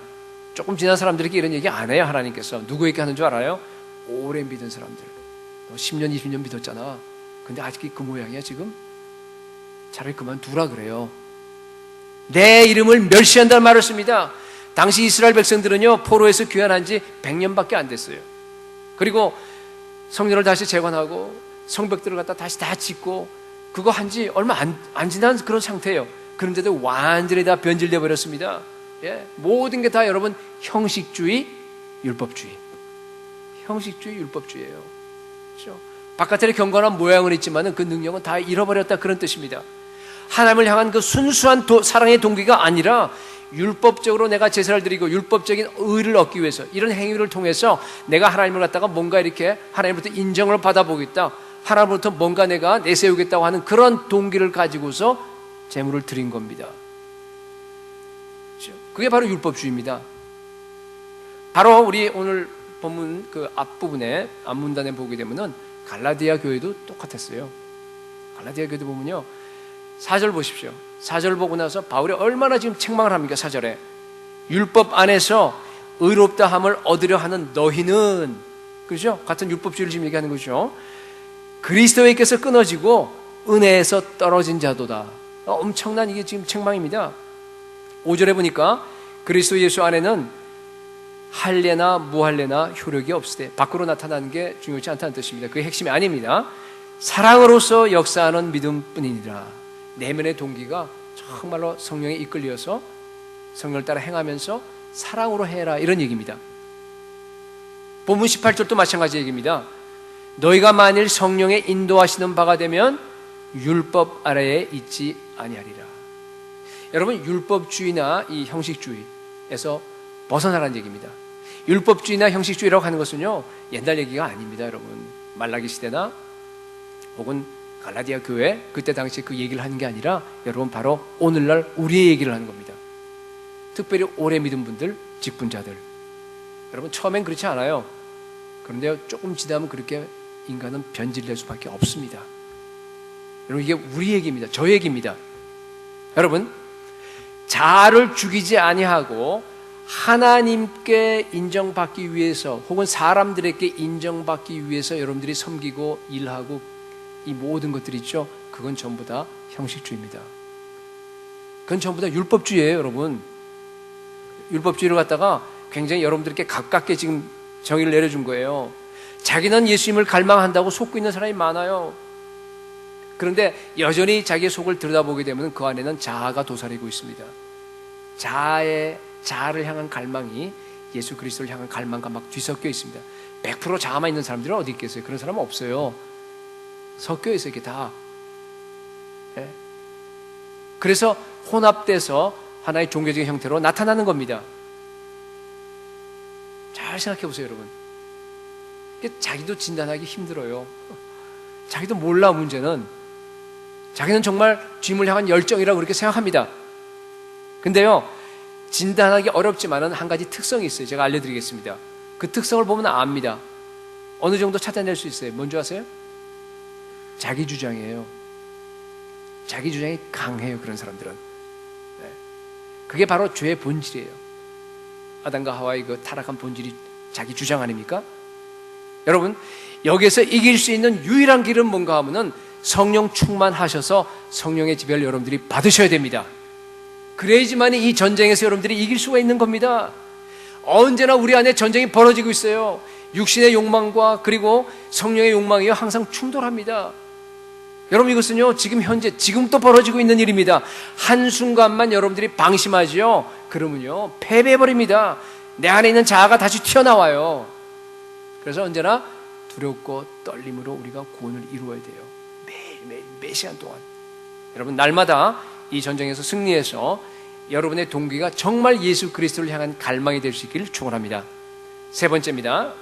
조금 지난 사람들에게 이런 얘기 안 해요. 하나님께서 누구에게 하는 줄 알아요? 오래 믿은 사람들. 10년 20년 믿었잖아. 근데 아직 그 모양이야 지금? 차라리 그만두라 그래요. 내 이름을 멸시한다는 말을 씁니다. 당시 이스라엘 백성들은요, 포로에서 귀환한 지 100년밖에 안 됐어요. 그리고 성전을 다시 재건하고 성벽들을 갖다 다시 다 짓고 그거 한 지 얼마 안 지난 그런 상태예요. 그런데도 완전히 다 변질되어 버렸습니다. 예, 모든 게 다 여러분 형식주의, 율법주의. 형식주의, 율법주의예요. 그렇죠? 바깥에 경건한 모양은 있지만 그 능력은 다 잃어버렸다 그런 뜻입니다. 하나님을 향한 그 순수한 사랑의 동기가 아니라 율법적으로 내가 제사를 드리고 율법적인 의를 얻기 위해서 이런 행위를 통해서 내가 하나님을 갖다가 뭔가 이렇게 하나님으로부터 인정을 받아보겠다, 하나님으로부터 뭔가 내가 내세우겠다고 하는 그런 동기를 가지고서 제물을 드린 겁니다. 그게 바로 율법주의입니다. 바로 우리 오늘 본문 그 앞부분에 앞문단에 보게 되면은 갈라디아 교회도 똑같았어요. 갈라디아 교회도 보면요, 4절 보십시오. 4절 보고 나서 바울이 얼마나 지금 책망을 합니까? 4절에 율법 안에서 의롭다함을 얻으려 하는 너희는, 그죠? 같은 율법주의를 지금 얘기하는 거죠. 그리스도에게서 끊어지고 은혜에서 떨어진 자도다. 엄청난 이게 지금 책망입니다. 5절에 보니까 그리스도 예수 안에는 할례나 무할례나 효력이 없으되, 밖으로 나타나는 게 중요치 않다는 뜻입니다. 그게 핵심이 아닙니다. 사랑으로서 역사하는 믿음뿐이니라. 내면의 동기가 정말로 성령에 이끌려서 성령을 따라 행하면서 사랑으로 해라, 이런 얘기입니다. 본문 18절도 마찬가지 얘기입니다. 너희가 만일 성령에 인도하시는 바가 되면 율법 아래에 있지 아니하리라. 여러분, 율법주의나 이 형식주의에서 벗어나라는 얘기입니다. 율법주의나 형식주의라고 하는 것은요, 옛날 얘기가 아닙니다. 여러분, 말라기 시대나 혹은 갈라디아 교회 그때 당시에 그 얘기를 하는 게 아니라 여러분 바로 오늘날 우리의 얘기를 하는 겁니다. 특별히 오래 믿은 분들, 직분자들. 여러분 처음엔 그렇지 않아요. 그런데 조금 지나면 그렇게 인간은 변질될 수밖에 없습니다. 여러분 이게 우리 얘기입니다. 저 얘기입니다. 여러분, 자아를 죽이지 아니하고 하나님께 인정받기 위해서 혹은 사람들에게 인정받기 위해서 여러분들이 섬기고 일하고 이 모든 것들이 있죠. 그건 전부 다 형식주의입니다. 그건 전부 다 율법주의예요, 여러분. 율법주의를 갖다가 굉장히 여러분들께 가깝게 지금 정의를 내려준 거예요. 자기는 예수님을 갈망한다고 속고 있는 사람이 많아요. 그런데 여전히 자기의 속을 들여다보게 되면 그 안에는 자아가 도사리고 있습니다. 자아를 향한 갈망이 예수 그리스도를 향한 갈망과 막 뒤섞여 있습니다. 100% 자아만 있는 사람들은 어디 있겠어요? 그런 사람은 없어요. 섞여 있어요, 이게 다. 예? 그래서 혼합돼서 하나의 종교적인 형태로 나타나는 겁니다. 잘 생각해 보세요, 여러분. 자기도 진단하기 힘들어요. 자기도 몰라, 문제는. 자기는 정말 주님을 향한 열정이라고 그렇게 생각합니다. 근데요, 진단하기 어렵지만은 한 가지 특성이 있어요. 제가 알려드리겠습니다. 그 특성을 보면 압니다. 어느 정도 찾아낼 수 있어요. 뭔지 아세요? 자기 주장이에요. 자기 주장이 강해요, 그런 사람들은. 네. 그게 바로 죄의 본질이에요. 아담과 하와의 그 타락한 본질이 자기 주장 아닙니까? 여러분, 여기에서 이길 수 있는 유일한 길은 뭔가 하면은 성령 충만하셔서 성령의 지배를 여러분들이 받으셔야 됩니다. 그래야지만 이 전쟁에서 여러분들이 이길 수가 있는 겁니다. 언제나 우리 안에 전쟁이 벌어지고 있어요. 육신의 욕망과 그리고 성령의 욕망이요, 항상 충돌합니다. 여러분, 이것은요, 지금 현재, 지금 또 벌어지고 있는 일입니다. 한순간만 여러분들이 방심하죠? 그러면요, 패배해버립니다. 내 안에 있는 자아가 다시 튀어나와요. 그래서 언제나 두렵고 떨림으로 우리가 구원을 이루어야 돼요. 매일매일, 매 시간 동안. 여러분, 날마다 이 전쟁에서 승리해서 여러분의 동기가 정말 예수 그리스도를 향한 갈망이 될 수 있기를 축원합니다. 세 번째입니다.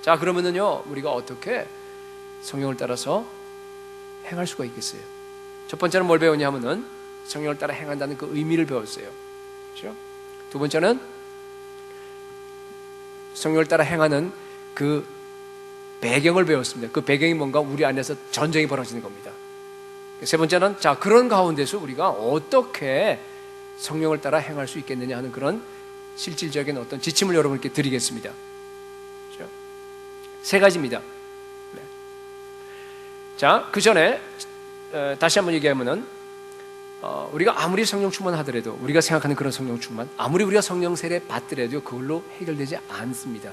자, 그러면은요, 우리가 어떻게 성령을 따라서 행할 수가 있겠어요? 첫 번째는 뭘 배우냐면은 성령을 따라 행한다는 그 의미를 배웠어요. 그렇죠? 두 번째는 성령을 따라 행하는 그 배경을 배웠습니다. 그 배경이 뭔가 우리 안에서 전쟁이 벌어지는 겁니다. 세 번째는 자, 그런 가운데서 우리가 어떻게 성령을 따라 행할 수 있겠느냐 하는 그런 실질적인 어떤 지침을 여러분께 드리겠습니다. 그렇죠? 세 가지입니다. 네. 자, 그 전에 다시 한번 얘기하면은 우리가 아무리 성령 충만하더라도, 우리가 생각하는 그런 성령 충만, 아무리 우리가 성령 세례 받더라도 그걸로 해결되지 않습니다.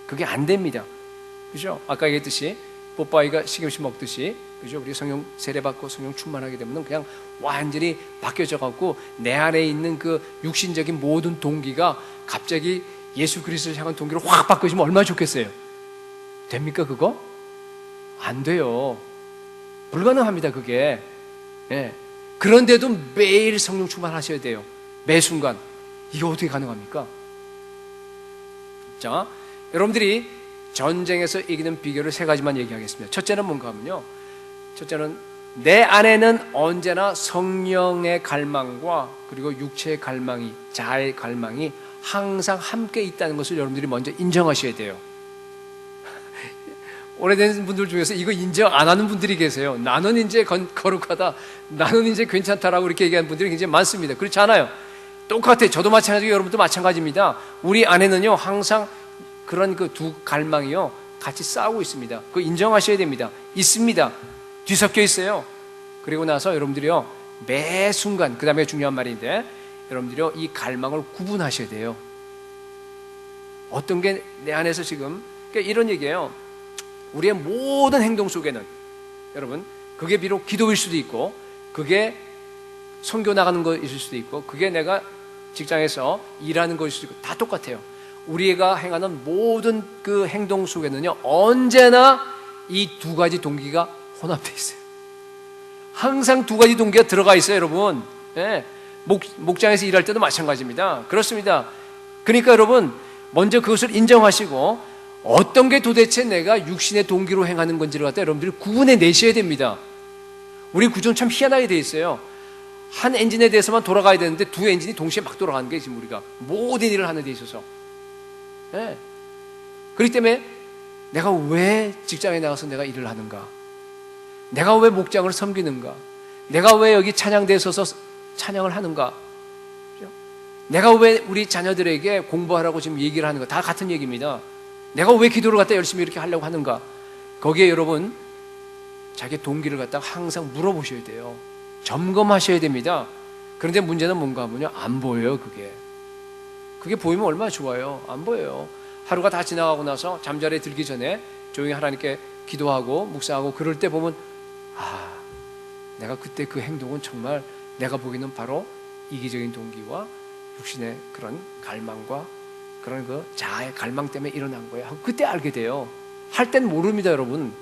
그게 안 됩니다. 그죠? 아까 얘기했듯이 뽀빠이가 식염식 먹듯이, 그죠? 우리 성령 세례 받고 성령 충만하게 되면 그냥 완전히 바뀌어져 갖고 내 안에 있는 그 육신적인 모든 동기가 갑자기 예수 그리스도를 향한 동기로 확 바뀌어지면 얼마나 좋겠어요? 됩니까 그거? 안 돼요. 불가능합니다 그게. 예. 그런데도 매일 성령 충만하셔야 돼요. 매 순간. 이게 어떻게 가능합니까? 자, 여러분들이 전쟁에서 이기는 비결을 세 가지만 얘기하겠습니다. 첫째는 뭔가 하면요, 첫째는 내 안에는 언제나 성령의 갈망과 그리고 육체의 갈망이, 자아의 갈망이 항상 함께 있다는 것을 여러분들이 먼저 인정하셔야 돼요. 오래된 분들 중에서 이거 인정 안 하는 분들이 계세요. 나는 이제 거룩하다, 나는 이제 괜찮다라고 이렇게 얘기하는 분들이 굉장히 많습니다. 그렇지 않아요? 똑같아요. 저도 마찬가지고 여러분도 마찬가지입니다. 우리 안에는요 항상 그런 그 두 갈망이요 같이 싸우고 있습니다. 그거 인정하셔야 됩니다. 있습니다. 뒤섞여 있어요. 그리고 나서 여러분들이요 매 순간, 그 다음에 중요한 말인데, 여러분들이요 이 갈망을 구분하셔야 돼요. 어떤 게 내 안에서 지금, 그러니까 이런 얘기예요. 우리의 모든 행동 속에는 여러분, 그게 비록 기도일 수도 있고, 그게 선교 나가는 것일 수도 있고, 그게 내가 직장에서 일하는 것일 수도 있고, 다 똑같아요. 우리가 행하는 모든 그 행동 속에는요 언제나 이 두 가지 동기가 혼합되어 있어요. 항상 두 가지 동기가 들어가 있어요 여러분. 예. 목장에서 일할 때도 마찬가지입니다. 그렇습니다. 그러니까 여러분 먼저 그것을 인정하시고 어떤 게 도대체 내가 육신의 동기로 행하는 건지를 갖다 여러분들이 구분해 내셔야 됩니다. 우리 구조는 참 희한하게 되어 있어요. 한 엔진에 대해서만 돌아가야 되는데 두 엔진이 동시에 막 돌아가는 게 지금 우리가 모든 일을 하는 데 있어서. 네. 그렇기 때문에 내가 왜 직장에 나가서 내가 일을 하는가? 내가 왜 목장을 섬기는가? 내가 왜 여기 찬양대에 서서 찬양을 하는가? 내가 왜 우리 자녀들에게 공부하라고 지금 얘기를 하는가? 다 같은 얘기입니다. 내가 왜 기도를 갖다 열심히 이렇게 하려고 하는가? 거기에 여러분 자기 동기를 갖다가 항상 물어보셔야 돼요. 점검하셔야 됩니다. 그런데 문제는 뭔가 하면요 안 보여요. 그게 보이면 얼마나 좋아요. 안 보여요. 하루가 다 지나가고 나서 잠자리에 들기 전에 조용히 하나님께 기도하고 묵상하고 그럴 때 보면 내가 그때 그 행동은 정말 내가 보기에는 바로 이기적인 동기와 육신의 그런 갈망과 그런 그 자아의 갈망 때문에 일어난 거예요 하고 그때 알게 돼요. 할 땐 모릅니다 여러분.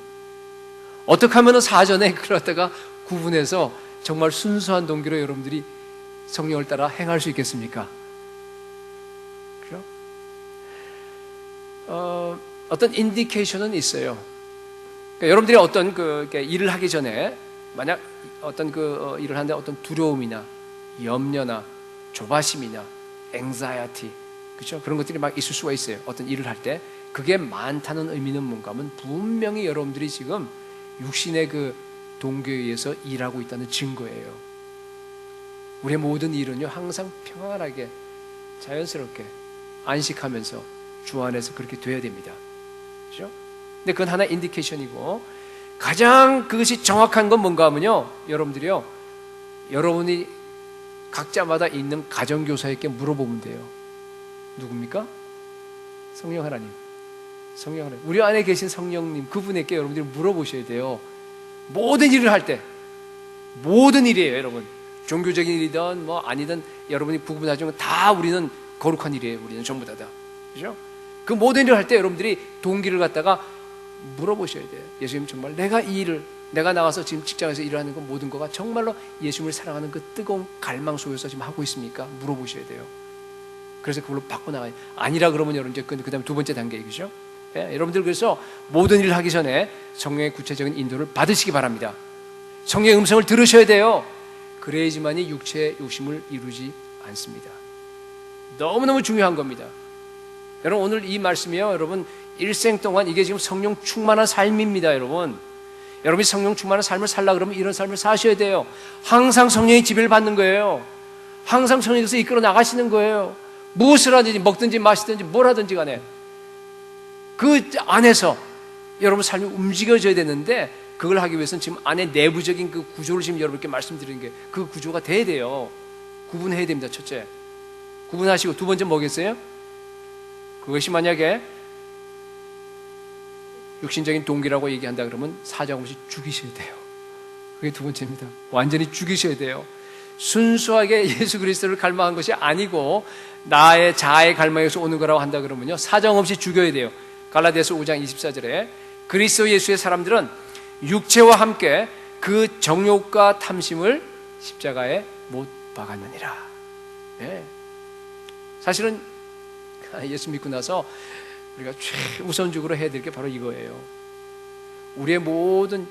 어떻게 하면 사전에 그러다가 구분해서 정말 순수한 동기로 여러분들이 성령을 따라 행할 수 있겠습니까? 그렇죠? 어떤 인디케이션은 있어요. 그러니까 여러분들이 어떤 일을 하기 전에 만약 어떤 일을 하는데 어떤 두려움이나 염려나 조바심이나 anxiety, 그렇죠? 그런 것들이 막 있을 수가 있어요. 어떤 일을 할 때 그게 많다는 의미는 뭔가 하면 분명히 여러분들이 지금 육신의 그 동기에 의해서 일하고 있다는 증거예요. 우리의 모든 일은요 항상 평안하게 자연스럽게 안식하면서 주 안에서 그렇게 돼야 됩니다. 그렇죠? 근데 그건 하나의 인디케이션이고, 가장 그것이 정확한 건 뭔가 하면요 여러분들이요 여러분이 각자마다 있는 가정교사에게 물어보면 돼요. 누굽니까? 성령 하나님. 성령 하나님. 우리 안에 계신 성령님, 그분에게 여러분들이 물어보셔야 돼요. 모든 일을 할 때, 모든 일이에요 여러분. 종교적인 일이든 뭐 아니든 여러분이 구분하지만 다 우리는 거룩한 일이에요. 우리는 전부 다. 그죠? 그 모든 일을 할 때 여러분들이 동기를 갖다가 물어보셔야 돼요. 예수님, 정말 내가 이 일을, 내가 나와서 지금 직장에서 일하는 건 모든 거가 정말로 예수님을 사랑하는 그 뜨거운 갈망 속에서 지금 하고 있습니까? 물어보셔야 돼요. 그래서 그걸로 바꿔나가요. 아니라 그러면 여러분 이제 그 다음에 두 번째 단계이죠. 예, 여러분들 그래서 모든 일을 하기 전에 성령의 구체적인 인도를 받으시기 바랍니다. 성령의 음성을 들으셔야 돼요. 그래야지만이 육체의 욕심을 이루지 않습니다. 너무너무 중요한 겁니다. 여러분 오늘 이 말씀이요, 여러분 일생 동안 이게 지금 성령 충만한 삶입니다. 여러분이 성령 충만한 삶을 살라 그러면 이런 삶을 사셔야 돼요. 항상 성령의 지배를 받는 거예요. 항상 성령께서 이끌어 나가시는 거예요. 무엇을 하든지 먹든지 마시든지 뭘 하든지 간에 그 안에서 여러분 삶이 움직여져야 되는데, 그걸 하기 위해서는 지금 안에 내부적인 그 구조를 지금 여러분께 말씀드리는 게, 그 구조가 돼야 돼요. 구분해야 됩니다. 첫째, 구분하시고, 두 번째 뭐겠어요? 그것이 만약에 육신적인 동기라고 얘기한다 그러면 사정없이 죽이셔야 돼요. 그게 두 번째입니다. 완전히 죽이셔야 돼요. 순수하게 예수 그리스도를 갈망한 것이 아니고 나의 자아의 갈망에서 오는 거라고 한다 그러면요, 사정없이 죽여야 돼요. 갈라디아서 5장 24절에 그리스도 예수의 사람들은 육체와 함께 그 정욕과 탐심을 십자가에 못 박았느니라. 네. 사실은 예수 믿고 나서 우리가 최우선적으로 해야 될 게 바로 이거예요. 우리의 모든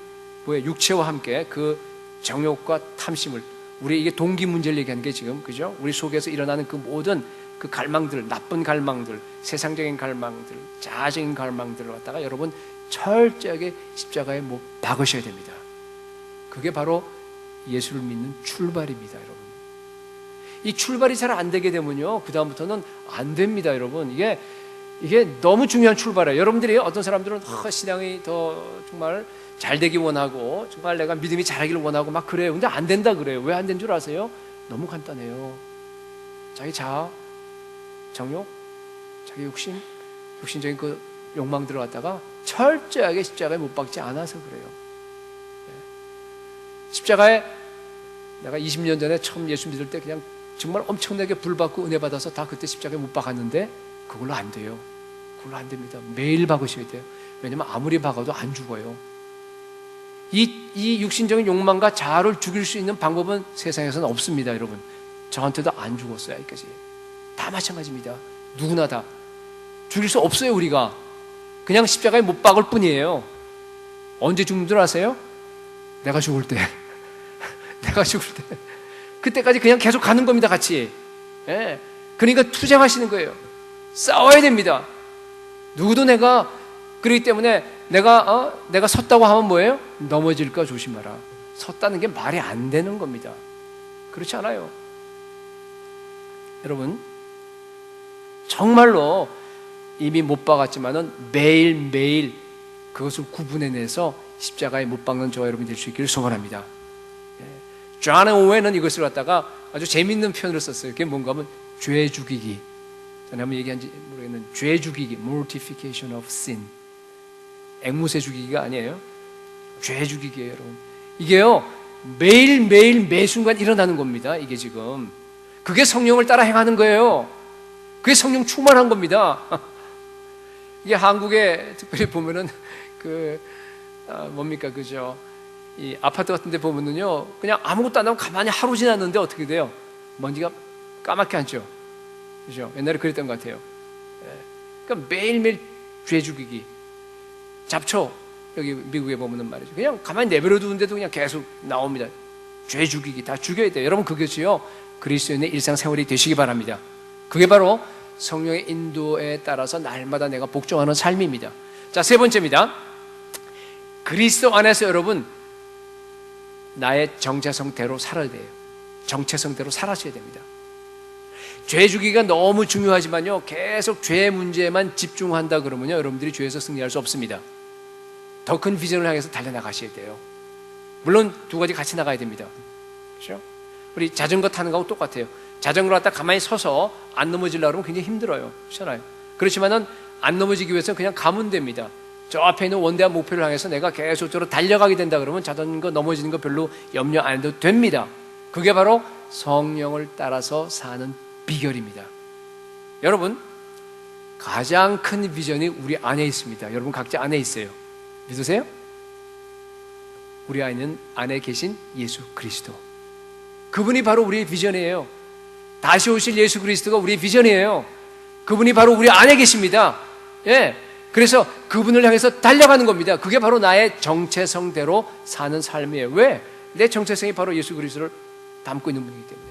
육체와 함께 그 정욕과 탐심을, 우리 이게 동기 문제를 얘기하는 게 지금, 그죠? 우리 속에서 일어나는 그 모든 그 갈망들, 나쁜 갈망들, 세상적인 갈망들, 자아적인 갈망들을 갖다가 여러분 철저하게 십자가에 못 박으셔야 됩니다. 그게 바로 예수를 믿는 출발입니다, 여러분. 이 출발이 잘 안 되게 되면요, 그 다음부터는 안 됩니다, 여러분. 이게 너무 중요한 출발이에요. 여러분들이 어떤 사람들은 신앙이 더 정말 잘 되기 원하고, 정말 내가 믿음이 잘하기를 원하고 막 그래요. 근데 안 된다 그래요. 왜 안 된 줄 아세요? 너무 간단해요. 자기 자아, 정욕, 자기 육신적인 그 욕망들을 갖다가 철저하게 십자가에 못 박지 않아서 그래요. 십자가에 내가 20년 전에 처음 예수 믿을 때 그냥 정말 엄청나게 불 받고 은혜 받아서 다 그때 십자가에 못 박았는데 그걸로 안 돼요. 그걸로 안 됩니다. 매일 박으셔야 돼요. 왜냐면 아무리 박아도 안 죽어요. 이 육신적인 욕망과 자아를 죽일 수 있는 방법은 세상에서는 없습니다, 여러분. 저한테도 안 죽었어요, 여기까지. 다 마찬가지입니다. 누구나 다 죽일 수 없어요. 우리가 그냥 십자가에 못 박을 뿐이에요. 언제 죽는 줄 아세요? 내가 죽을 때. 내가 죽을 때. 그때까지 그냥 계속 가는 겁니다, 같이. 예. 그러니까 투쟁하시는 거예요. 싸워야 됩니다. 누구도 내가, 그렇기 때문에 내가 섰다고 하면 뭐예요? 넘어질까 조심하라. 섰다는 게 말이 안 되는 겁니다. 그렇지 않아요. 여러분, 정말로 이미 못 박았지만은 매일매일 그것을 구분해내서 십자가에 못 박는 저와 여러분이 될 수 있기를 소원합니다. 존 오웬은 이것을 갖다가 아주 재미있는 표현을 썼어요. 그게 뭔가 하면 죄 죽이기. 전에 한번 얘기한지 모르겠는데, 죄 죽이기, mortification of sin. 앵무새 죽이기가 아니에요. 죄 죽이기예요, 여러분. 이게요, 매일매일 매순간 일어나는 겁니다. 이게 지금 그게 성령을 따라 행하는 거예요. 그게 성령 충만한 겁니다. 이게 한국에 특별히 보면은 뭡니까, 그죠? 이 아파트 같은 데 보면은요, 그냥 아무것도 안 하고 가만히 하루 지났는데 어떻게 돼요? 먼지가 까맣게 앉죠. 그죠? 옛날에 그랬던 것 같아요. 그러니까 매일매일 죄 죽이기. 잡초, 여기 미국에 보면은 말이죠. 그냥 가만히 내버려 두는데도 그냥 계속 나옵니다. 죄 죽이기. 다 죽여야 돼요. 여러분, 그것이요, 그리스도인의 일상생활이 되시기 바랍니다. 그게 바로 성령의 인도에 따라서 날마다 내가 복종하는 삶입니다. 자, 세 번째입니다. 그리스도 안에서 여러분 나의 정체성대로 살아야 돼요. 정체성대로 살아셔야 됩니다. 죄 죽이기가 너무 중요하지만요, 계속 죄 문제에만 집중한다 그러면요, 여러분들이 죄에서 승리할 수 없습니다. 더 큰 비전을 향해서 달려나가셔야 돼요. 물론 두 가지 같이 나가야 됩니다. 그렇죠? 우리 자전거 타는 거하고 똑같아요. 자전거를 갖다 가만히 서서 안 넘어지려고 하면 굉장히 힘들어요. 그렇잖아요. 그렇지만은 안 넘어지기 위해서는 그냥 가면 됩니다. 저 앞에 있는 원대한 목표를 향해서 내가 계속 저로 달려가게 된다 그러면 자전거 넘어지는 거 별로 염려 안 해도 됩니다. 그게 바로 성령을 따라서 사는 비결입니다. 여러분, 가장 큰 비전이 우리 안에 있습니다. 여러분 각자 안에 있어요. 믿으세요? 우리 안에 계신 예수 그리스도. 그분이 바로 우리의 비전이에요. 다시 오실 예수 그리스도가 우리의 비전이에요. 그분이 바로 우리 안에 계십니다. 예. 그래서 그분을 향해서 달려가는 겁니다. 그게 바로 나의 정체성대로 사는 삶이에요. 왜? 내 정체성이 바로 예수 그리스도를 담고 있는 분이기 때문에.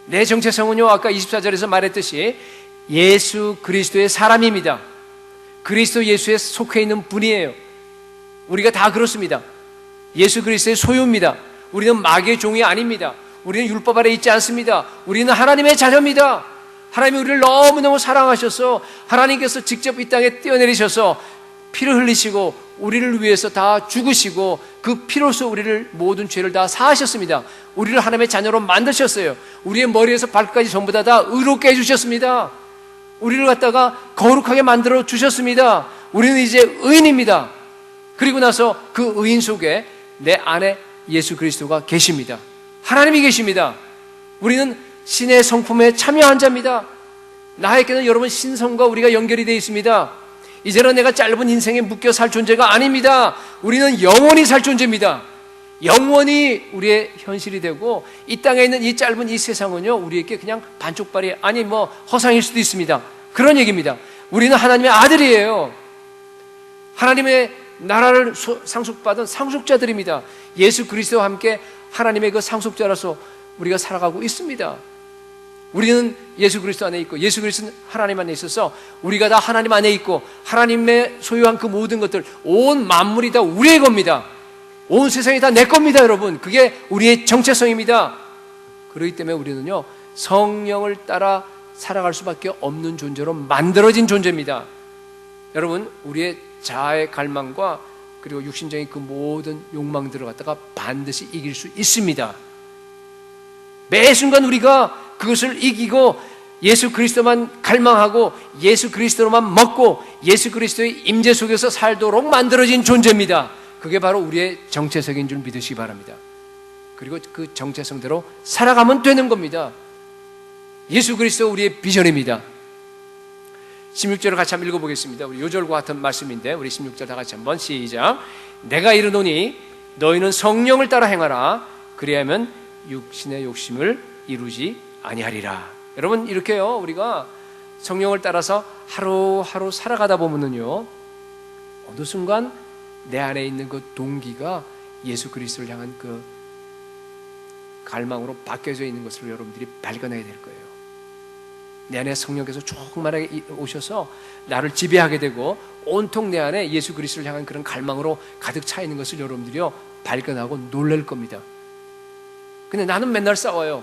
내 정체성은요, 아까 24절에서 말했듯이 예수 그리스도의 사람입니다. 그리스도 예수에 속해 있는 분이에요. 우리가 다 그렇습니다. 예수 그리스도의 소유입니다. 우리는 마귀의 종이 아닙니다. 우리는 율법 아래 있지 않습니다. 우리는 하나님의 자녀입니다. 하나님이 우리를 너무너무 사랑하셔서 하나님께서 직접 이 땅에 뛰어내리셔서 피를 흘리시고 우리를 위해서 다 죽으시고 그 피로써 우리를 모든 죄를 다 사하셨습니다. 우리를 하나님의 자녀로 만드셨어요. 우리의 머리에서 발끝까지 전부 다 의롭게 해주셨습니다. 우리를 갖다가 거룩하게 만들어 주셨습니다. 우리는 이제 의인입니다. 그리고 나서 그 의인 속에 내 안에 예수 그리스도가 계십니다. 하나님이 계십니다. 우리는 신의 성품에 참여한 자입니다. 나에게는 여러분 신성과 우리가 연결이 되어 있습니다. 이제는 내가 짧은 인생에 묶여 살 존재가 아닙니다. 우리는 영원히 살 존재입니다. 영원히 우리의 현실이 되고 이 땅에 있는 이 짧은 이 세상은요 우리에게 그냥 반쪽발이 아니 허상일 수도 있습니다. 그런 얘기입니다. 우리는 하나님의 아들이에요. 하나님의 나라를 상속받은 상속자들입니다. 예수 그리스도와 함께 하나님의 그 상속자로서 우리가 살아가고 있습니다. 우리는 예수 그리스도 안에 있고 예수 그리스도는 하나님 안에 있어서 우리가 다 하나님 안에 있고 하나님의 소유한 그 모든 것들 온 만물이 다 우리의 겁니다. 온 세상이 다 내 겁니다. 여러분 그게 우리의 정체성입니다. 그렇기 때문에 우리는요 성령을 따라 살아갈 수밖에 없는 존재로 만들어진 존재입니다. 여러분 우리의 자아의 갈망과 그리고 육신적인 그 모든 욕망들을 갖다가 반드시 이길 수 있습니다. 매 순간 우리가 그것을 이기고 예수 그리스도만 갈망하고 예수 그리스도로만 먹고 예수 그리스도의 임재 속에서 살도록 만들어진 존재입니다. 그게 바로 우리의 정체성인 줄 믿으시기 바랍니다. 그리고 그 정체성대로 살아가면 되는 겁니다. 예수 그리스도 우리의 비전입니다. 16절을 같이 한번 읽어보겠습니다. 우리 요절과 같은 말씀인데 우리 16절 다 같이 한번 시작. 내가 이르노니 너희는 성령을 따라 행하라. 그리하면 육신의 욕심을 이루지 아니하리라. 여러분 이렇게요 우리가 성령을 따라서 하루하루 살아가다 보면은요 어느 순간 내 안에 있는 그 동기가 예수 그리스도를 향한 그 갈망으로 바뀌어져 있는 것을 여러분들이 발견하게 될 거예요. 내 안에 성령께서 조금만하게 오셔서 나를 지배하게 되고 온통 내 안에 예수 그리스도를 향한 그런 갈망으로 가득 차 있는 것을 여러분들이요 발견하고 놀랄 겁니다. 근데 나는 맨날 싸워요.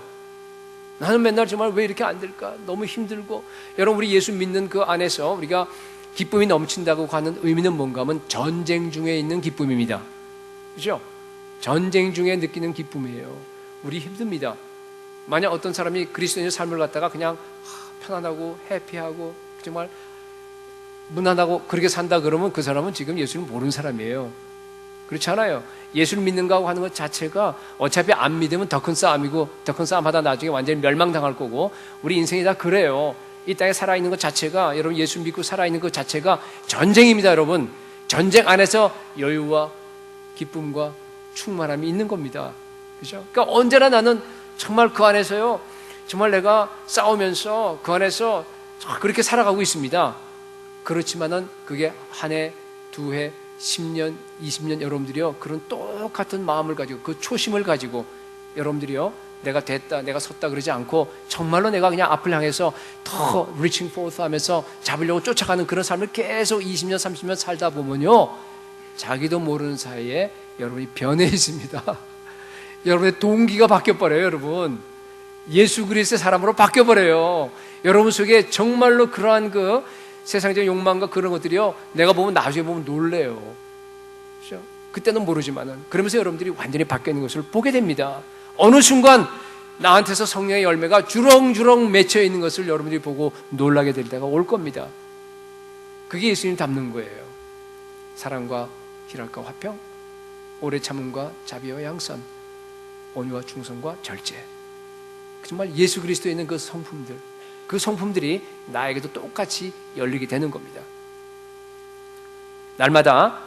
나는 맨날 정말 왜 이렇게 안 될까? 너무 힘들고. 여러분 우리 예수 믿는 그 안에서 우리가 기쁨이 넘친다고 하는 의미는 뭔가 하면 전쟁 중에 있는 기쁨입니다. 그렇죠? 전쟁 중에 느끼는 기쁨이에요. 우리 힘듭니다. 만약 어떤 사람이 그리스도인의 삶을 갖다가 그냥 편안하고 해피하고 정말 무난하고 그렇게 산다 그러면 그 사람은 지금 예수를 모르는 사람이에요. 그렇지 않아요? 예수를 믿는가 하는 것 자체가 어차피 안 믿으면 더 큰 싸움이고 더 큰 싸움 하다 나중에 완전히 멸망당할 거고 우리 인생이 다 그래요. 이 땅에 살아있는 것 자체가 여러분 예수 믿고 살아있는 것 자체가 전쟁입니다. 여러분 전쟁 안에서 여유와 기쁨과 충만함이 있는 겁니다. 그렇죠? 그러니까 언제나 나는 정말 그 안에서요 정말 내가 싸우면서 그 안에서 그렇게 살아가고 있습니다. 그렇지만은 그게 한 해, 두 해, 10년, 20년 여러분들이요 그런 똑같은 마음을 가지고 그 초심을 가지고 여러분들이요 내가 됐다 내가 섰다 그러지 않고 정말로 내가 그냥 앞을 향해서 더 reaching forth 하면서 잡으려고 쫓아가는 그런 삶을 계속 20년 30년 살다 보면요 자기도 모르는 사이에 여러분이 변해 있습니다. 여러분의 동기가 바뀌어버려요. 여러분 예수 그리스도의 사람으로 바뀌어버려요. 여러분 속에 정말로 그러한 그 세상적인 욕망과 그런 것들이요 내가 보면 나중에 보면 놀래요. 그렇죠? 그때는 모르지만은 그러면서 여러분들이 완전히 바뀌어 있는 것을 보게 됩니다. 어느 순간 나한테서 성령의 열매가 주렁주렁 맺혀 있는 것을 여러분들이 보고 놀라게 될 때가 올 겁니다. 그게 예수님 닮는 거예요. 사랑과 희락과 화평, 오래 참음과 자비와 양선, 온유와 충성과 절제. 정말 예수 그리스도에 있는 그 성품들, 그 성품들이 나에게도 똑같이 열리게 되는 겁니다. 날마다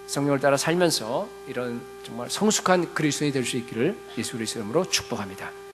성령을 따라 살면서 이런 정말 성숙한 그리스도인이 될 수 있기를 예수 그리스도 이름으로 축복합니다.